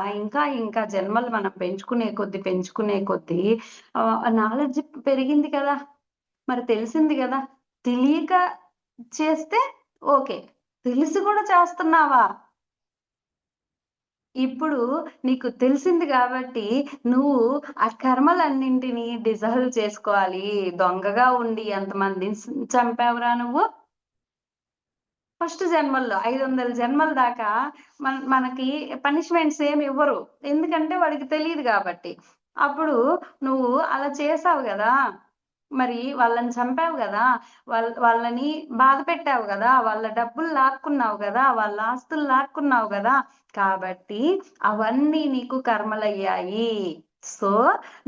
ఇంకా జన్మలు మనం పెంచుకునే కొద్దీ నాలెడ్జ్ పెరిగింది కదా! మరి తెలిసింది గదా! తెలియక చేస్తే ఓకే. తెలిసి గూడా చేస్తున్నావా? ఇప్పుడు నీకు తెలిసింది గాబట్టి, నువ్వు ఆ కర్మలన్నింటిని డిజాల్వ్ చేసుకోవాలి. దొంగగా ఉండి ఎంతమందిని చంపావురా నువ్వు? ఫస్ట్ జన్మల్లో 500 జన్మల దాకా మనకి పనిష్మెంట్స్ ఏమి ఇవ్వరు. ఎందుకంటే వాడికి తెలీదు కాబట్టి. అప్పుడు నువ్వు అలా చేసావు గదా! మరి వాళ్ళని చంపావు గదా! వాళ్ళని బాధ పెట్టావు గదా! వాళ్ళ డబ్బులు లాక్కున్నావు గదా! వాళ్ళ ఆస్తులు లాక్కున్నావు గదా! కాబట్టి అవన్నీ నీకు కర్మలయ్యాయి. సో,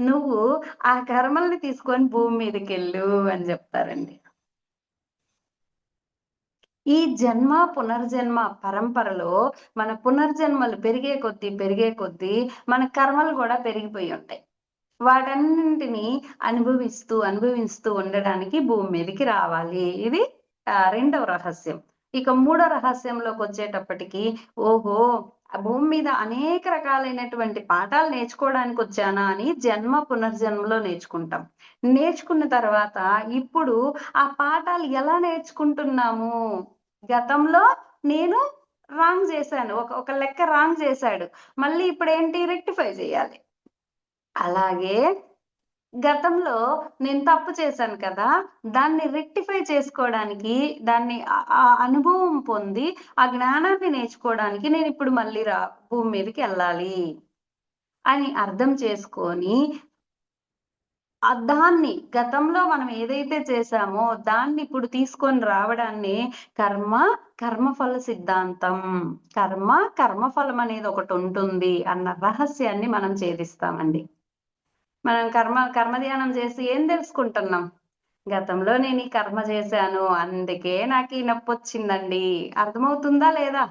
నువ్వు ఆ కర్మల్ని తీసుకొని భూమి మీదకెళ్ళు అని జెప్తారండి. ఈ జన్మ, పునర్జన్మ పరంపరలో మన పునర్జన్మలు పెరిగే కొద్దీ మన కర్మలు గూడా పెరిగిపోయి ఉంటాయి. వాటన్నింటిని అనుభవిస్తూ ఉండడానికి భూమి మీదకి రావాలి. ఇది రెండవ రహస్యం. ఇక మూడో రహస్యంలోకొచ్చేటప్పటికి, ఓహో! భూమి మీద అనేక రకాలైనటువంటి పాఠాలు నేర్చుకోవడానికొచ్చానా అని జన్మ, పునర్జన్మలో నేర్చుకుంటాం. నేర్చుకున్న తర్వాత ఇప్పుడు ఆ పాఠాలు ఎలా నేర్చుకుంటున్నాము? గతంలో నేను రాంగ్ జేశాను. ఒక లెక్క రాంగ్ జేశాడు. మళ్ళీ ఇప్పుడేంటి రెక్టిఫై జేయాలి. అలాగే గతంలో నేను తప్పు చేశాను కదా! దాన్ని రెక్టిఫై చేసుకోవడానికి, దాన్ని ఆ అనుభవం పొంది, ఆ జ్ఞానాన్ని నేర్చుకోవడానికి నేనిప్పుడు మళ్ళీ భూమి మీదకెళ్ళాలి అని అర్థం చేసుకొని, దాన్ని గతంలో మనం ఏదైతే చేశామో దాన్ని ఇప్పుడు తీసుకొని రావడాన్ని కర్మ, కర్మఫల సిద్ధాంతం. కర్మఫలం అనేది ఒకటుంటుంది అన్న రహస్యాన్ని మనం ఛేదిస్తామండి. మనం కర్మ ధ్యానం చేసి ఏం తెలుసుకుంటున్నాం? గతంలో నేను ఈ కర్మ చేశాను. అందుకే నాకు ఈ నొప్పొచ్చిందండి. అర్థమవుతుందా లేదా?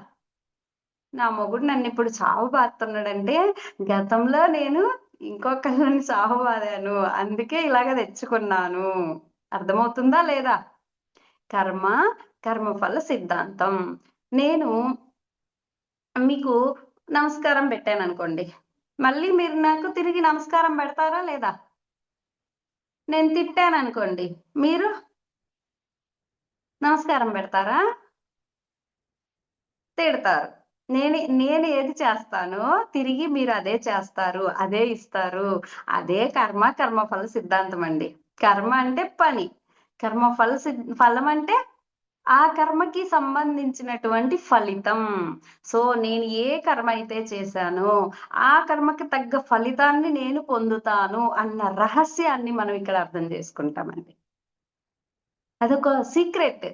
నా మొగుడు నన్నిప్పుడు చావబాదుతున్నాడంటే, గతంలో నేను ఇంకొకళ్ళని చావబాదాను. అందుకే ఇలాగ తెచ్చుకున్నాను. అర్థమవుతుందా లేదా? కర్మ, కర్మఫల సిద్ధాంతం. నేను మీకు నమస్కారం పెట్టాననుకోండి. మళ్ళీ మీరు నాకు తిరిగి నమస్కారం పెడతారా లేదా? నేను తిట్టాననుకోండి. మీరు నమస్కారం పెడతారా? తిడతారు. నేను ఏది చేస్తానో తిరిగి మీరు అదే చేస్తారు. అదే ఇస్తారు. అదే కర్మఫల సిద్ధాంతం అండి. కర్మ అంటే పని. ఫలం అంటే ఆ కర్మకి సంబంధించినటువంటి ఫలితం. సో, నేను ఏ కర్మ అయితే చేశానో, ఆ కర్మకి తగ్గ ఫలితాన్ని నేను పొందుతాను అన్న రహస్యాన్ని మనం ఇక్కడ అర్థం చేసుకుంటామండి. అదొక సీక్రెట్.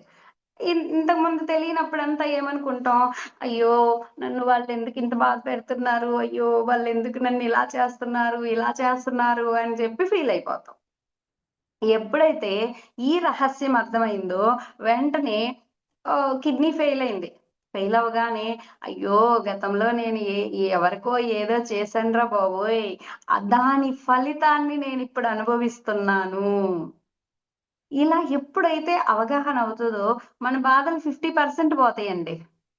ఇంతకుముందు తెలియనప్పుడంతా ఏమనుకుంటాం, అయ్యో! నన్ను వాళ్ళెందుకింత బాధ పెడుతున్నారు? అయ్యో! వాళ్ళెందుకు ఇలా చేస్తున్నారు అని చెప్పి ఫీల్ అయిపోతాం. ఎప్పుడైతే ఈ రహస్యం అర్థమైందో వెంటనే కిడ్నీ ఫెయిల్ అయింది. ఫెయిల్ అవ్వగానే అయ్యో! గతంలో నేను ఎవరికో ఏదో చేశానురా బాబోయ్! దాని ఫలితాన్ని నేనిప్పుడు అనుభవిస్తున్నాను. ఇలా ఎప్పుడైతే అవగాహన అవుతదో మన బాధలు 50% పోతాయండి.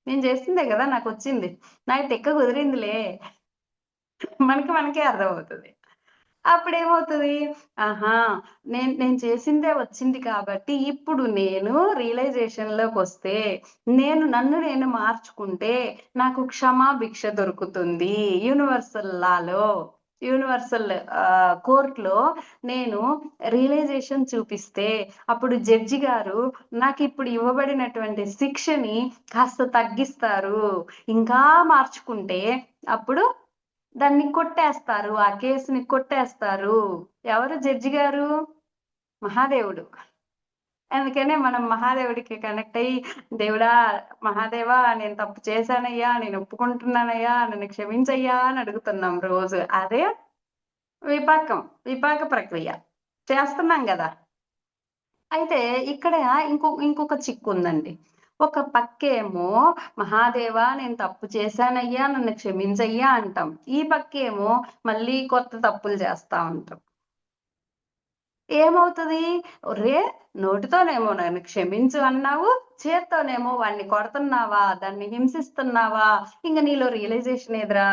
నేను చేసిందే గదా! నాకొచ్చింది. నాది తిక్క కుదిరిందిలే. మనకే అర్థమవుతది. అప్పుడేమవుతది? ఆహా! నేను చేసిందే వచ్చింది కాబట్టి, ఇప్పుడు నేను రియలైజేషన్‌లోకొస్తే, నన్ను నేను మార్చుకుంటే, నాకు క్షమాభిక్ష దొరుకుతుంది. యూనివర్సల్ లాలో, యూనివర్సల్ కోర్ట్‌లో నేను రియలైజేషన్ చూపిస్తే, అప్పుడు జడ్జి గారు నాకిప్పుడు ఇవ్వబడినటువంటి శిక్షని కాస్త తగ్గిస్తారు. ఇంకా మార్చుకుంటే, అప్పుడు దాన్ని కొట్టేస్తారు. ఆ కేస్‌ని కొట్టేస్తారు. ఎవరు జడ్జి గారు? మహాదేవుడు. అందుకనే మనం మహాదేవుడికి కనెక్ట్ అయ్యి, దేవుడా! మహాదేవా! నేను తప్పు చేశానయ్యా! నేను ఒప్పుకుంటున్నానయ్యా! నన్ను క్షమించయ్యా! అని అడుగుతున్నాం రోజు. అదే విపాక ప్రక్రియ. చేస్తున్నాం గదా! అయితే ఇక్కడ ఇంకొక చిక్కుందండి. ఒక పక్కేమో మహాదేవా! నేను తప్పు చేశానయ్యా! నన్ను క్షమించయ్యా! అంటాం. ఈ పక్కేమో మళ్ళీ కొత్త తప్పులు చేస్తా ఉంటాం. ఏమవుతది? ఒరేయ్! నోటితోనేమో నన్ను క్షమించు అన్నావు. చేత్తోనేమో వాడిని కొడుతున్నావా? దాన్ని హింసిస్తున్నావా? ఇంక నీలో రియలైజేషన్ ఏదిరా?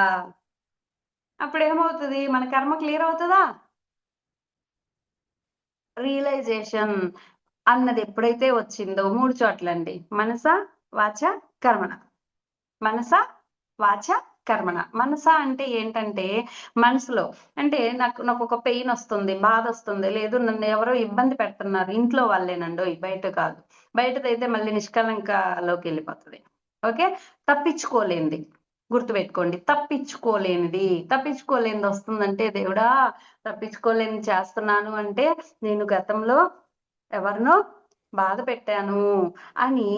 అప్పుడేమవుతది? మన కర్మ క్లియర్ అవుతదా? రియలైజేషన్ అన్నది ఎప్పుడైతే వచ్చిందో 3 చోట్లండి. మనస, వాచ, కర్మణ. మనస, వాచ, కర్మణ. మనస అంటే ఏంటంటే మనసులో అంటే నాకు ఒక పెయిన్ వస్తుంది, బాధొస్తుంది, లేదు నన్ను ఎవరో ఇబ్బంది పెడుతున్నారు. ఇంట్లో వాళ్ళేనండోయ్ బయట కాదు. బయటదైతే మళ్ళీ నిష్కళంకలోకెళ్ళిపోతది. ఓకే. తప్పించుకోలేనిది. గుర్తుపెట్టుకోండి. తప్పించుకోలేనిది. తప్పించుకోలేనిదొస్తుందంటే దేవుడా! తప్పించుకోలేనిది చేస్తున్నాను అంటే నేను గతంలో ఎవరినో బాధ పెట్టాను అని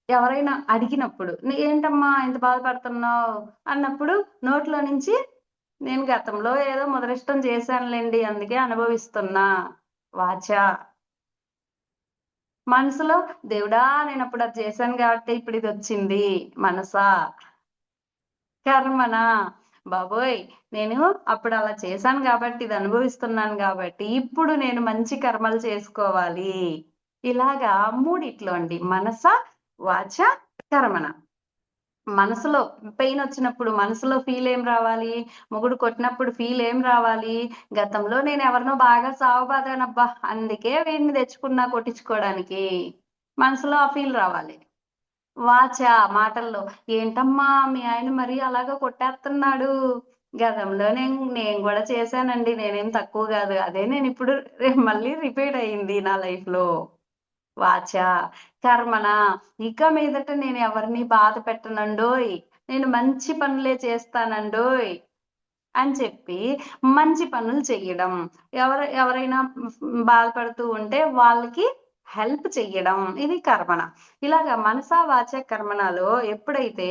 ఎవరైనా అడిగినప్పుడు, ఏంటమ్మా ఇంత బాధపడుతున్నావు అన్నప్పుడు నోట్లో నుంచి నేను గతంలో ఏదో ముదరిష్టం చేశానులెండి. అందుకే అనుభవిస్తున్నా. వాచ. మనసులో దేవుడా! నేనప్పుడు అది చేశాను గాబట్టే ఇప్పుడిదొచ్చింది. మనసా. కర్మణ. బాబోయ్! నేను అప్పుడు అలా చేశాను గాబట్టి, ఇది అనుభవిస్తున్నాను గాబట్టి, ఇప్పుడు నేను మంచి కర్మలు చేసుకోవాలి. ఇలాగా మూడిట్లో అండి. మనస, వాచ, కర్మణ. మనసులో పెయినొచ్చినప్పుడు మనసులో ఫీలేం రావాలి? మొగుడు కొట్టినప్పుడు ఫీలేం రావాలి? గతంలో నేనెవరినో బాగా సావబాదానబ్బా! అందుకే వీడిని తెచ్చుకున్నా కొట్టించుకోడానికి. మనసులో ఆ ఫీల్ రావాలి. వాచ మాటల్లో, ఏంటమ్మా మీ ఆయన మరీ అలాగా కొట్టేత్తన్నాడు. గతంలో నేను గూడా చేశానండి. నేనేం తక్కువ గాదు. అదే నేనిప్పుడు మళ్ళీ రిపీట్ అయింది నా లైఫ్‌లో. వాచ. కర్మణ. ఇక మీదట నేనెవరిని బాధ పెట్టనండోయ్! నేను మంచి పనులే చేస్తానండోయ్! అని చెప్పి మంచి పనులు చెయ్యడం. ఎవరైనా బాధపడుతూ ఉంటే వాళ్ళకి హెల్ప్ చెయ్యడం. ఇది కర్మణ. ఇలాగ మనస, వాచ, కర్మణలో ఎప్పుడైతే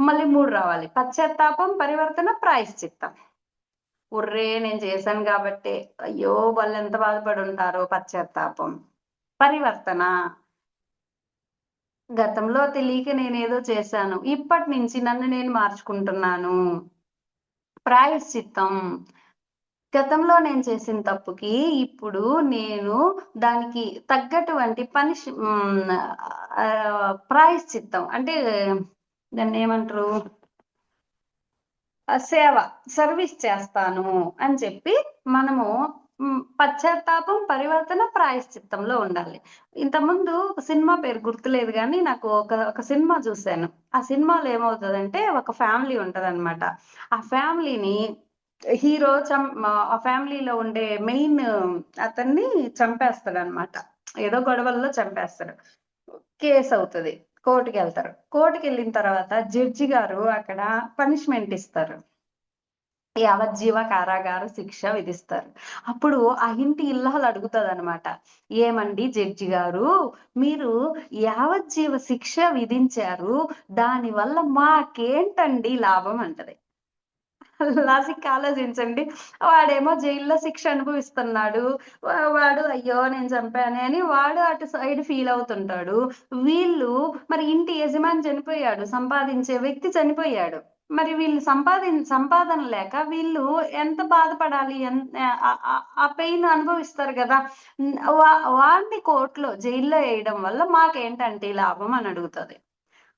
మళ్ళీ 3 రావాలి. పశ్చాత్తాపం, పరివర్తన, ప్రాయశ్చిత్తం. ఉర్రే! నేను చేశాను గాబట్టే. అయ్యో! వాళ్ళెంత బాధపడుంటారో పశ్చాత్తాపం. పరివర్తన. గతంలో తెలియక నేనేదో చేశాను. ఇప్పటినుంచి నన్ను నేను మార్చుకుంటున్నాను. ప్రాయశ్చిత్తం. గతంలో నేను చేసిన తప్పుకి ఇప్పుడు నేను దానికి తగ్గటువంటి ప్రాయశ్చిత్తం అంటే దాన్నేమంటరు? సేవ, సర్విస్ చేస్తాను అని చెప్పి మనము పశ్చాత్తాపం, పరివర్తన, ప్రాయశ్చిత్తంలో ఉండాలి. ఇంతకుముందు ఒక సినిమా పేరు గుర్తులేదు గానీ, నాకు ఒక సినిమా చూసాను. ఆ సినిమాలో ఏమవుతదంటే, ఒక ఫ్యామిలీ ఉంటదనమాట. ఆ ఫ్యామిలీని హీరో ఆ ఫ్యామిలీలో ఉండే మెయిన్ అతన్ని చంపేస్తాడనమాట. ఏదో గొడవల్లో చంపేస్తాడు. కేసవుతది. కోర్ట్‌కెళ్తారు. కోర్ట్‌కెళ్ళిన తర్వాత జడ్జి గారు అక్కడ పనిష్మెంట్ ఇస్తారు. యావజ్జీవ కారాగార శిక్ష విధిస్తారు. అప్పుడు ఆ ఇంటి ఇల్లాలు అడుగుతదనమాట. ఏమండి జడ్జి గారు, మీరు యావజ్జీవ శిక్ష విధించారు. దానివల్ల మాకేంటండి లాభం అంటది. లాజిక్ ఆలోచించండి. వాడేమో జైల్‌లో శిక్ష అనుభవిస్తున్నాడు. వాడు అయ్యో! నేను చంపానే అని వాడు అటు సైడ్ ఫీల్ అవుతుంటాడు. వీళ్ళు మరి ఇంటి యజమాని చనిపోయాడు. సంపాదించే వ్యక్తి చనిపోయాడు. మరి వీళ్ళు సంపాదన లేక వీళ్ళు ఎంత బాధపడాలి? ఆ పెయిన్ అనుభవిస్తారు గదా! హ్మ్. వాడిని కోర్ట్‌లో జైల్‌లో ఎయడం వల్ల మాకేంటంటే లాభం అని అడుగుతది.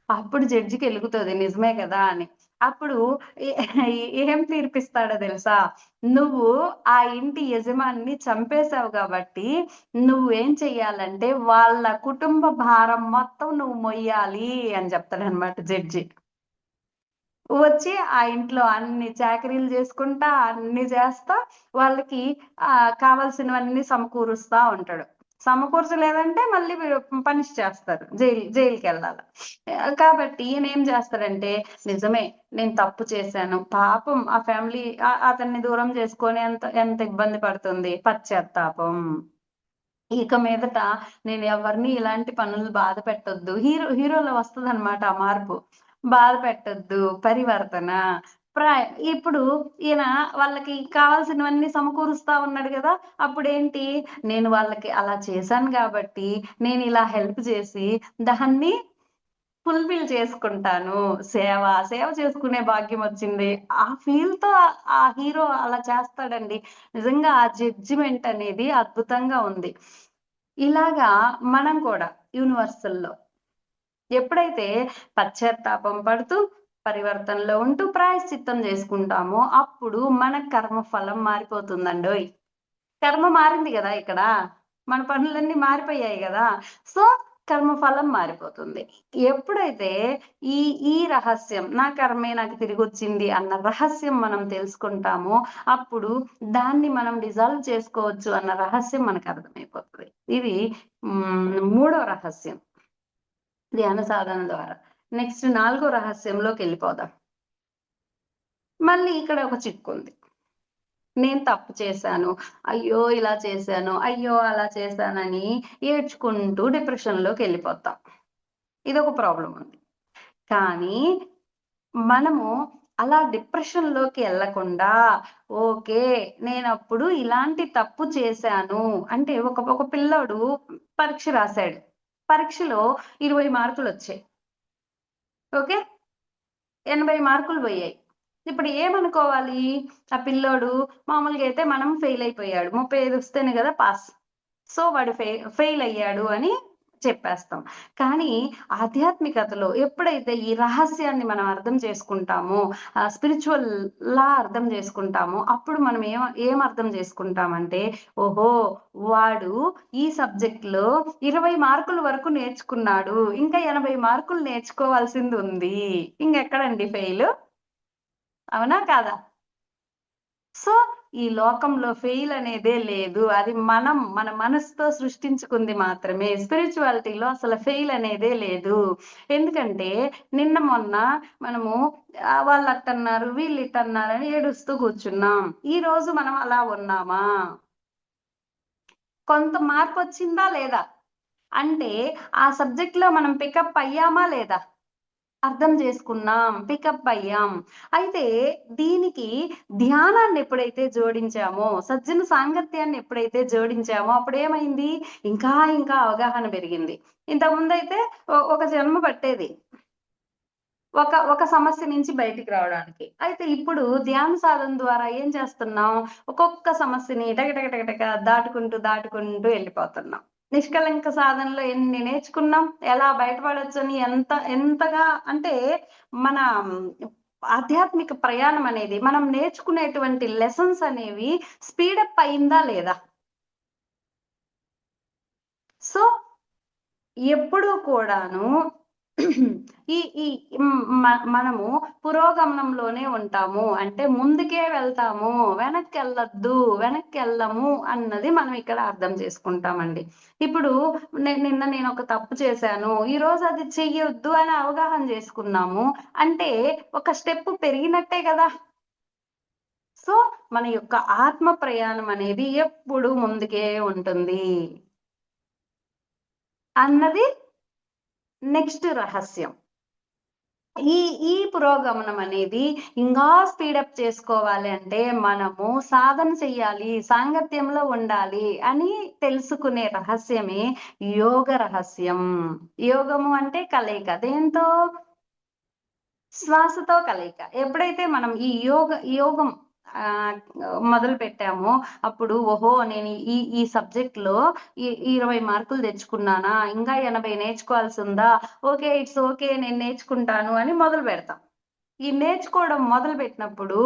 అప్పుడు జడ్జికెలుగుతది నిజమే కదా! అని. అప్పుడు ఎ ఏం తీర్పిస్తాడో తెలుసా? నువ్వు ఆ ఇంటి యజమానిని చంపేసావు గాబట్టి, నువ్వేం చెయ్యాలంటే వాళ్ళ కుటుంబ భారం మొత్తం నువ్వు మొయ్యాలి అని జెప్తాడనమాట జడ్జి. వచ్చి ఆ ఇంట్లో అన్ని చాకిరీలు జేసుకుంటా, అన్ని జేస్తా, వాళ్ళకి కావాల్సినవన్నీ సమకూరుస్తా ఉంటాడు. సమకూర్చలేదంటే మళ్ళీ పనిష్ చేస్తారు. జైలుకెళ్ళాల. కాబట్టి ఈయనేం జేస్తాడంటే, నిజమే నేను తప్పు చేశాను. పాపం ఆ ఫ్యామిలీ అతన్ని దూరం చేసుకొని ఎంత ఇబ్బంది పడుతుంది. పశ్చాత్తాపం. ఇక మీదట నేను ఎవరిని ఇలాంటి పనులు బాధ పెట్టొద్దు. హీరోలో వస్తదనమాట ఆ మార్పు. బాధ పెట్టొద్దు, పరివర్తన, ప్రాయ ఇప్పుడు ఈయన వాళ్ళకి కావాల్సినవన్నీ సమకూరుస్తా ఉన్నాడు గదా! అప్పుడేంటి నేను వాళ్ళకి అలా చేశాను గాబట్టి, నేనిలా హెల్ప్ చేసి దాన్ని ఫుల్‌ఫిల్ చేసుకుంటాను. సేవ చేసుకునే భాగ్యమొచ్చింది. ఆ ఫీల్‌తో ఆ హీరో అలా చేస్తాడండి. నిజంగా ఆ జడ్జిమెంట్ అనేది అద్భుతంగా ఉంది. ఇలాగా మనం కూడా యూనివర్సల్‌లో ఎప్పుడైతే పశ్చాత్తాపం పడుతూ, పరివర్తనలో ఉంటూ ప్రాయశ్చిత్తం జేసుకుంటామో, అప్పుడు మన కర్మ ఫలం మారిపోతుందండోయ్! కర్మ మారింది గదా! ఇక్కడ. మన పనులన్నీ మారిపోయాయి గదా! సో, కర్మఫలం మారిపోతుంది. ఎప్పుడైతే ఈ ఈ రహస్యం నా కర్మే నాకు తిరిగొచ్చింది అన్న రహస్యం మనం తెలుసుకుంటామో, అప్పుడు దాన్ని మనం డిజాల్వ్ చేసుకోవచ్చు అన్న రహస్యం మనకు అర్థమైపోతది. ఇది మూడో రహస్యం ధ్యాన సాధన ద్వారా. నెక్స్ట్ 4గో రహస్యంలోకెళ్ళిపోదాం. మళ్ళీ ఇక్కడ ఒక చిక్కుంది. నేను తప్పు చేశాను. అయ్యో! ఇలా చేశాను. అయ్యో! అలా చేశానని ఏడ్చుకుంటూ డిప్రెషన్‌లోకెళ్ళిపోతాం. ఇదొక ప్రాబ్లమ్ ఉంది. కానీ మనము అలా డిప్రెషన్‌లోకి ఎళ్ళకుండా, ఓకే. నేనప్పుడు ఇలాంటి తప్పు చేశాను. అంటే ఒక పిల్లోడు పరీక్ష రాసాడు. పరీక్షలో 20 మార్కులొచ్చాయి. ఓకే. 80 మార్కులు పోయాయి. ఇప్పుడు ఏమనుకోవాలి? ఆ పిల్లోడు మామూలుగా అయితే మనం ఫెయిల్ అయిపోయాడు. 35 వస్తేనే కదా పాస్. సో, వాడు ఫెయిల్ అయ్యాడు అని చెప్పేస్తాం. కానీ ఆధ్యాత్మికతలో ఎప్పుడైతే ఈ రహస్యాన్ని మనం అర్థం చేసుకుంటామో, స్పిరిచువల్‌లా అర్థం చేసుకుంటామో, అప్పుడు మనం ఏం అర్థం చేసుకుంటామంటే, ఓహో! వాడు ఈ సబ్జెక్ట్‌లో 20 మార్కుల వరకు నేర్చుకున్నాడు. ఇంకా 80 మార్కులు నేర్చుకోవాల్సిందుంది. ఇంకెక్కడండి ఫెయిలు? అవునా? కాదా? సో, ఈ లోకంలో ఫెయిల్ అనేదే లేదు. అది మన మనసుతో సృష్టించుకుంది మాత్రమే. స్పిరిచువాలిటీలో అసలు ఫెయిల్ అనేదే లేదు. ఎందుకంటే నిన్న మొన్న మనము వాళ్ళట్టన్నారు, వీళ్ళిట్టన్నారని ఏడుస్తూ కూర్చున్నాం. ఈరోజు మనం అలా ఉన్నామా? కొంత మార్పొచ్చిందా లేదా? అంటే ఆ సబ్జెక్ట్‌లో మనం పికప్ అయ్యామా లేదా? అర్థం చేసుకున్నాం. పికప్ అయ్యాం. అయితే దీనికి ధ్యానాన్ని ఎప్పుడైతే జోడించామో, సజ్జన సాంగత్యాన్ని ఎప్పుడైతే జోడించామో అప్పుడేమైంది? ఇంకా ఇంకా అవగాహన పెరిగింది. ఇంతకుముందైతే ఒక జన్మ పట్టేది. ఒక సమస్య నుంచి బయటికి రావడానికి. అయితే ఇప్పుడు ధ్యాన సాధన ద్వారా ఏం చేస్తున్నాం? ఒక్కొక్క సమస్యని టక దాటుకుంటూ ఎళ్ళిపోతున్నాం. నిష్కళంక సాధనలో ఎన్ని నేర్చుకున్నాం? ఎలా బయటపడొచ్చని ఎంతగా అంటే మన ఆధ్యాత్మిక ప్రయాణం అనేది మనం నేర్చుకునేటువంటి లెసన్స్ అనేవి స్పీడప్ అయిందా లేదా? సో, ఎప్పుడూ కూడాను ఈ ఈ మనము పురోగమనంలోనే ఉంటాము. అంటే ముందుకే వెళ్తాము. వెనక్కెళ్ళము అన్నది మనం ఇక్కడ అర్థం చేసుకుంటామండి. ఇప్పుడు నిన్న నేనొక తప్పు చేశాను. ఈరోజు అది చెయ్యొద్దు అని అవగాహన చేసుకున్నాము. అంటే ఒక స్టెప్ పెరిగినట్టే గదా! సో, మన యొక్క ఆత్మ ప్రయాణం అనేది ఎప్పుడు ముందుకే ఉంటుంది. అన్నది నెక్స్ట్ రహస్యం. ఈ ఈ పురోగమనం అనేది ఇంకా స్పీడప్ చేసుకోవాలి అంటే మనము సాధన చెయ్యాలి, సాంగత్యంలో ఉండాలి అని తెలుసుకునే రహస్యమే యోగ రహస్యం. యోగము అంటే కలయిక. దేనితో? శ్వాసతో కలయిక. ఎప్పుడైతే మనం ఈ యోగం ఆహ్, మొదలుపెట్టామో అప్పుడు ఓహో! నేను ఈ సబ్జెక్ట్‌లో 20 మార్కులు తెచ్చుకున్నానా? ఇంకా 80 నేర్చుకోవాల్సుందా? ఓకే. It's okay. నేను నేర్చుకుంటాను అని మొదలుపెడతాం. ఈ నేర్చుకోవడం మొదలుపెట్టినప్పుడు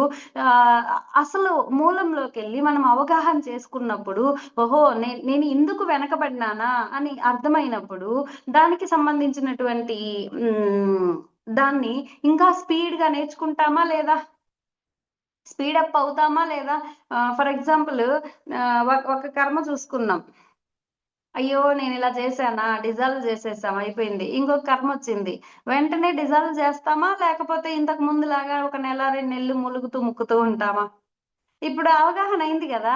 ఆహ్, అసలు మూలంలోకెళ్ళి మనం అవగాహన చేసుకున్నప్పుడు, ఓహో! నేను ఇందుకు వెనకబడినానా అని అర్థమైనప్పుడు, దానికి సంబంధించినటువంటి దాన్ని ఇంకా స్పీడ్‌గా నేర్చుకుంటామా లేదా? స్పీడప్ అవుతామా లేదా? ఫర్ ఎగ్జాంపుల్ ఒక కర్మ చూసుకుందాం. అయ్యో! నేనిలా చేశానా? డిజాల్వ్ చేసేసాం అయిపోయింది. ఇంకొక కర్మొచ్చింది. వెంటనే డిజాల్వ్ చేస్తామా? లేకపోతే ఇంతకు ముందులాగా ఒక నెల, 2 నెలలు ములుగుతూ, ముక్కుతూ ఉంటామా? ఇప్పుడు అవగాహన అయింది గదా!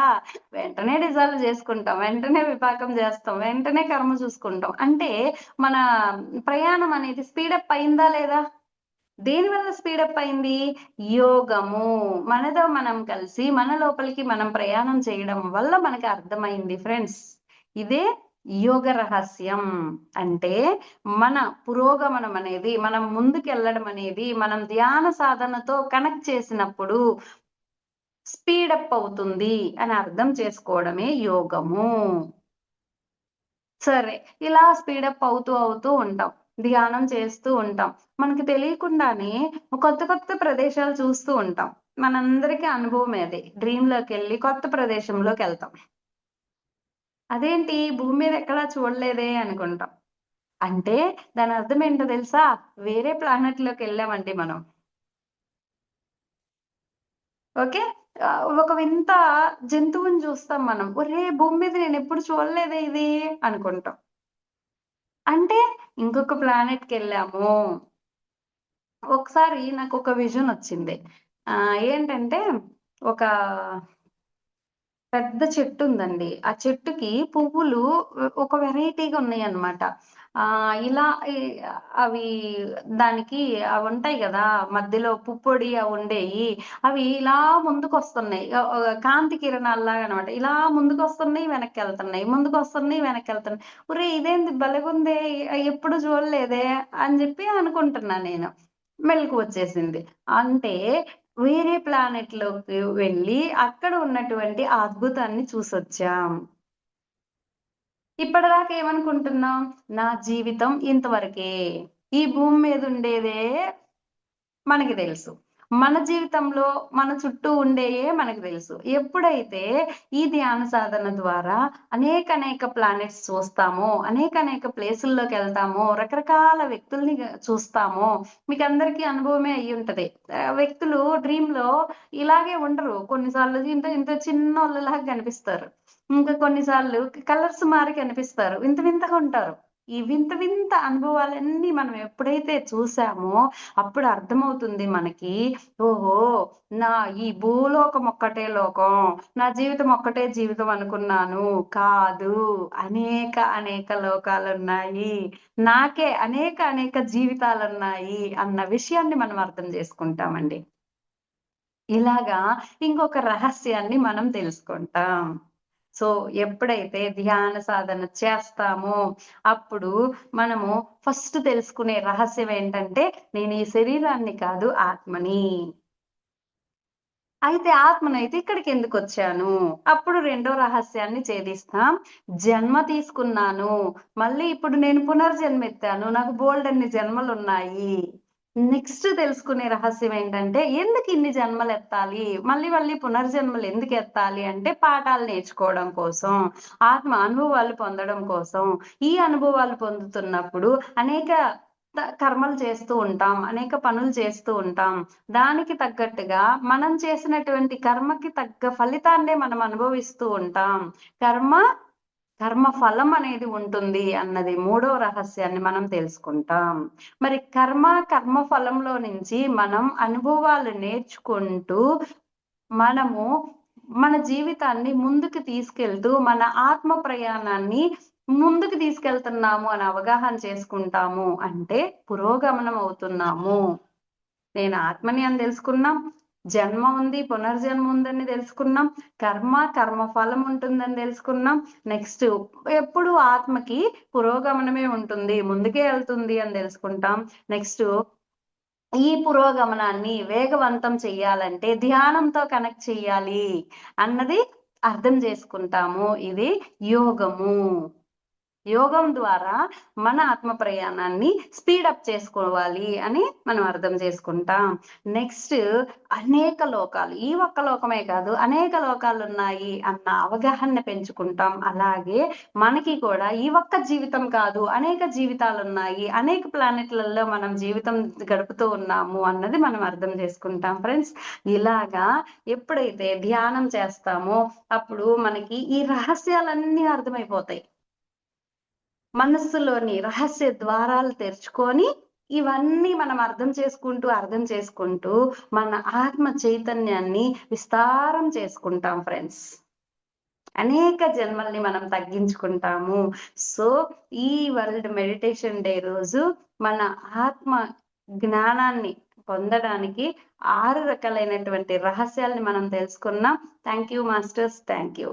వెంటనే డిజాల్వ్ చేసుకుంటాం. వెంటనే విపాకం చేస్తాం. వెంటనే కర్మ చూసుకుంటాం. అంటే మన ప్రయాణం అనేది స్పీడప్ అయిందా లేదా? దేనివల్ల స్పీడప్ అయింది? యోగము. మనతో మనం కలిసి మన లోపలికి మనం ప్రయాణం చేయడం వల్ల మనకి అర్థమైంది ఫ్రెండ్స్. ఇదే యోగ రహస్యం. అంటే మన పురోగమనం అనేది, మనం ముందుకెళ్ళడం అనేది, మనం ధ్యాన సాధనతో కనెక్ట్ చేసినప్పుడు స్పీడప్ అవుతుంది అని అర్థం చేసుకోవడమే యోగము. సరే. ఇలా స్పీడప్ అవుతూ ఉంటాం. ధ్యానం చేస్తూ ఉంటాం. మనకి తెలియకుండానే కొత్త ప్రదేశాలు చూస్తూ ఉంటాం. మనందరికీ అనుభవమే అది. డ్రీమ్‌లోకెళ్ళి కొత్త ప్రదేశంలోకెళ్తాం. అదేంటి భూమి మీద ఎక్కడా చూడలేదే అనుకుంటాం. అంటే దాని అర్థం ఏంటో తెలుసా? వేరే ప్లానెట్‌లోకి వెళ్ళామండి మనం. ఓకే. ఒక వింత జంతువుని చూస్తాం మనం. ఒరేయ్! భూమి మీద నేనెప్పుడు చూడలేదే ఇది అనుకుంటాం. అంటే ఇంకొక ప్లానెట్‌కెళ్ళాము. ఒకసారి నాకొక విజనొచ్చింది. ఏంటంటే ఒక పెద్ద చెట్టుందండి. ఆ చెట్టుకి పువ్వులు ఒక వెరైటీగా ఉన్నాయన్నమాట. ఇలా అవి దానికి అవుంటాయి గదా! మధ్యలో పుప్పొడి అవుండేయి. అవి ఇలా ముందుకొస్తున్నాయి. కాంతి కిరణాల్లాగా అన్నమాట. ఇలా ముందుకొస్తున్నాయి, వెనక్కెళ్తున్నాయి. ముందుకొస్తున్నాయి, వెనక్కెళ్తున్నాయి. ఒరేయ్! ఇదేంది భలేగుందే! ఎప్పుడు చూడలేదే అని జెప్పి అనుకుంటున్నా నేను. మెలుకువొచ్చేసింది. అంటే వేరే ప్లానెట్‌లోకి వెళ్ళి అక్కడ ఉన్నటువంటి ఆ అద్భుతాన్ని చూసొచ్చాం. ఇప్పటిదాకా ఏమనుకుంటున్నాం? నా జీవితం ఇంతవరకే. ఈ భూమి మీద ఉండేదే మనకి తెలుసు. మన జీవితంలో మన చుట్టూ ఉండేయే మనకు తెలుసు. ఎప్పుడైతే ఈ ధ్యాన సాధన ద్వారా అనేక ప్లానెట్స్ చూస్తామో, అనేక ప్లేసుల్లోకెళ్తామో, రకరకాల వ్యక్తుల్ని చూస్తామో, మీకందరికీ అనుభవమే అయ్యుంటది. వ్యక్తులు డ్రీమ్‌లో ఇలాగే ఉండరు. కొన్నిసార్లు ఇంత ఇంత చిన్నోళ్ళలాగా కనిపిస్తారు. ఇంకా కొన్నిసార్లు కలర్స్ మారి కనిపిస్తారు. వింత వింతగా ఉంటారు. ఈ వింత వింత అనుభవాలన్నీ మనం ఎప్పుడైతే చూసామో అప్పుడు అర్థమవుతుంది మనకి. ఓహో! నా ఈ భూలోకం ఒక్కటే లోకం. నా జీవితం ఒక్కటే జీవితం అనుకున్నాను. కాదు. అనేక లోకాలున్నాయి. నాకే అనేక జీవితాలున్నాయి అన్న విషయాన్ని మనం అర్థం చేసుకుంటామండి. ఇలాగా ఇంకొక రహస్యాన్ని మనం తెలుసుకుంటాం. సో, ఎప్పుడైతే ధ్యాన సాధన చేస్తామో, అప్పుడు మనము ఫస్ట్ తెలుసుకునే రహస్యం ఏంటంటే, నేను ఈ శరీరాన్ని కాదు ఆత్మని. అయితే ఆత్మనైతే ఇక్కడికెందుకొచ్చాను? అప్పుడు రెండో రహస్యాన్ని ఛేదిస్తాం. జన్మ తీసుకున్నాను. మళ్ళీ ఇప్పుడు నేను పునర్జన్మెత్తాను. నాకు బోలెడన్ని జన్మలున్నాయి. నెక్స్ట్ తెలుసుకునే రహస్యం ఏంటంటే, ఎందుకిన్ని జన్మలెత్తాలి? మళ్ళీ పునర్జన్మలు ఎందుకెత్తాలి అంటే, పాఠాలు నేర్చుకోవడం కోసం, ఆత్మ అనుభవాలు పొందడం కోసం. ఈ అనుభవాలు పొందుతున్నప్పుడు అనేక కర్మలు చేస్తూ ఉంటాం. అనేక పనులు చేస్తూ ఉంటాం. దానికి తగ్గట్టుగా మనం చేసినటువంటి కర్మకి తగ్గ ఫలితాన్నే మనం అనుభవిస్తూ ఉంటాం. కర్మ, కర్మ ఫలం అనేది ఉంటుంది అన్నది మూడో రహస్యాన్ని మనం తెలుసుకుంటాం. మరి కర్మ ఫలంలో నుంచి మనం అనుభవాలు నేర్చుకుంటూ, మనము మన జీవితాన్ని ముందుకు తీసుకెళ్తూ, మన ఆత్మ ప్రయాణాన్ని ముందుకు తీసుకెళ్తున్నాము అని అవగాహన చేసుకుంటాము అంటే పురోగమనం అవుతున్నాము. నేను ఆత్మని అని తెలుసుకున్నాం. జన్మ ఉంది, పునర్జన్మ ఉందని తెలుసుకున్నాం. కర్మ ఫలం ఉంటుందని తెలుసుకున్నాం. నెక్స్ట్ ఎప్పుడు ఆత్మకి పురోగమనమే ఉంటుంది. ముందుకే ఎళ్తుంది అని తెలుసుకుంటాం. నెక్స్ట్ ఈ పురోగమనాన్ని వేగవంతం చెయ్యాలంటే ధ్యానంతో కనెక్ట్ చెయ్యాలి అన్నది అర్థం చేసుకుంటాము. ఇది యోగము. యోగం ద్వారా మన ఆత్మ ప్రయాణాన్ని స్పీడప్ చేసుకోవాలి అని మనం అర్థం చేసుకుంటాం. నెక్స్ట్ అనేక లోకాలు. ఈ ఒక్క లోకమే కాదు అనేక లోకాలున్నాయి అన్న అవగాహన పెంచుకుంటాం. అలాగే మనకి కూడా ఈ ఒక్క జీవితం కాదు అనేక జీవితాలున్నాయి. అనేక ప్లానెట్‌లలో మనం జీవితం గడుపుతూ ఉన్నాము అన్నది మనం అర్థం చేసుకుంటాం ఫ్రెండ్స్. ఇలాగా ఎప్పుడైతే ధ్యానం చేస్తామో అప్పుడు మనకి ఈ రహస్యాలన్నీ అర్థమైపోతాయి. మనస్సులోని రహస్య ద్వారాలు తెరుచుకొని, ఇవన్నీ మనం అర్థం చేసుకుంటూ మన ఆత్మ చైతన్యాన్ని విస్తారం చేసుకుంటాం ఫ్రెండ్స్. అనేక జన్మల్ని మనం తగ్గించుకుంటాము. సో, ఈ వరల్డ్ మెడిటేషన్ డే రోజు మన ఆత్మ జ్ఞానాన్ని పొందడానికి 6 రకాలైనటువంటి రహస్యాల్ని మనం తెలుసుకున్నాం. Thank you masters. Thank you.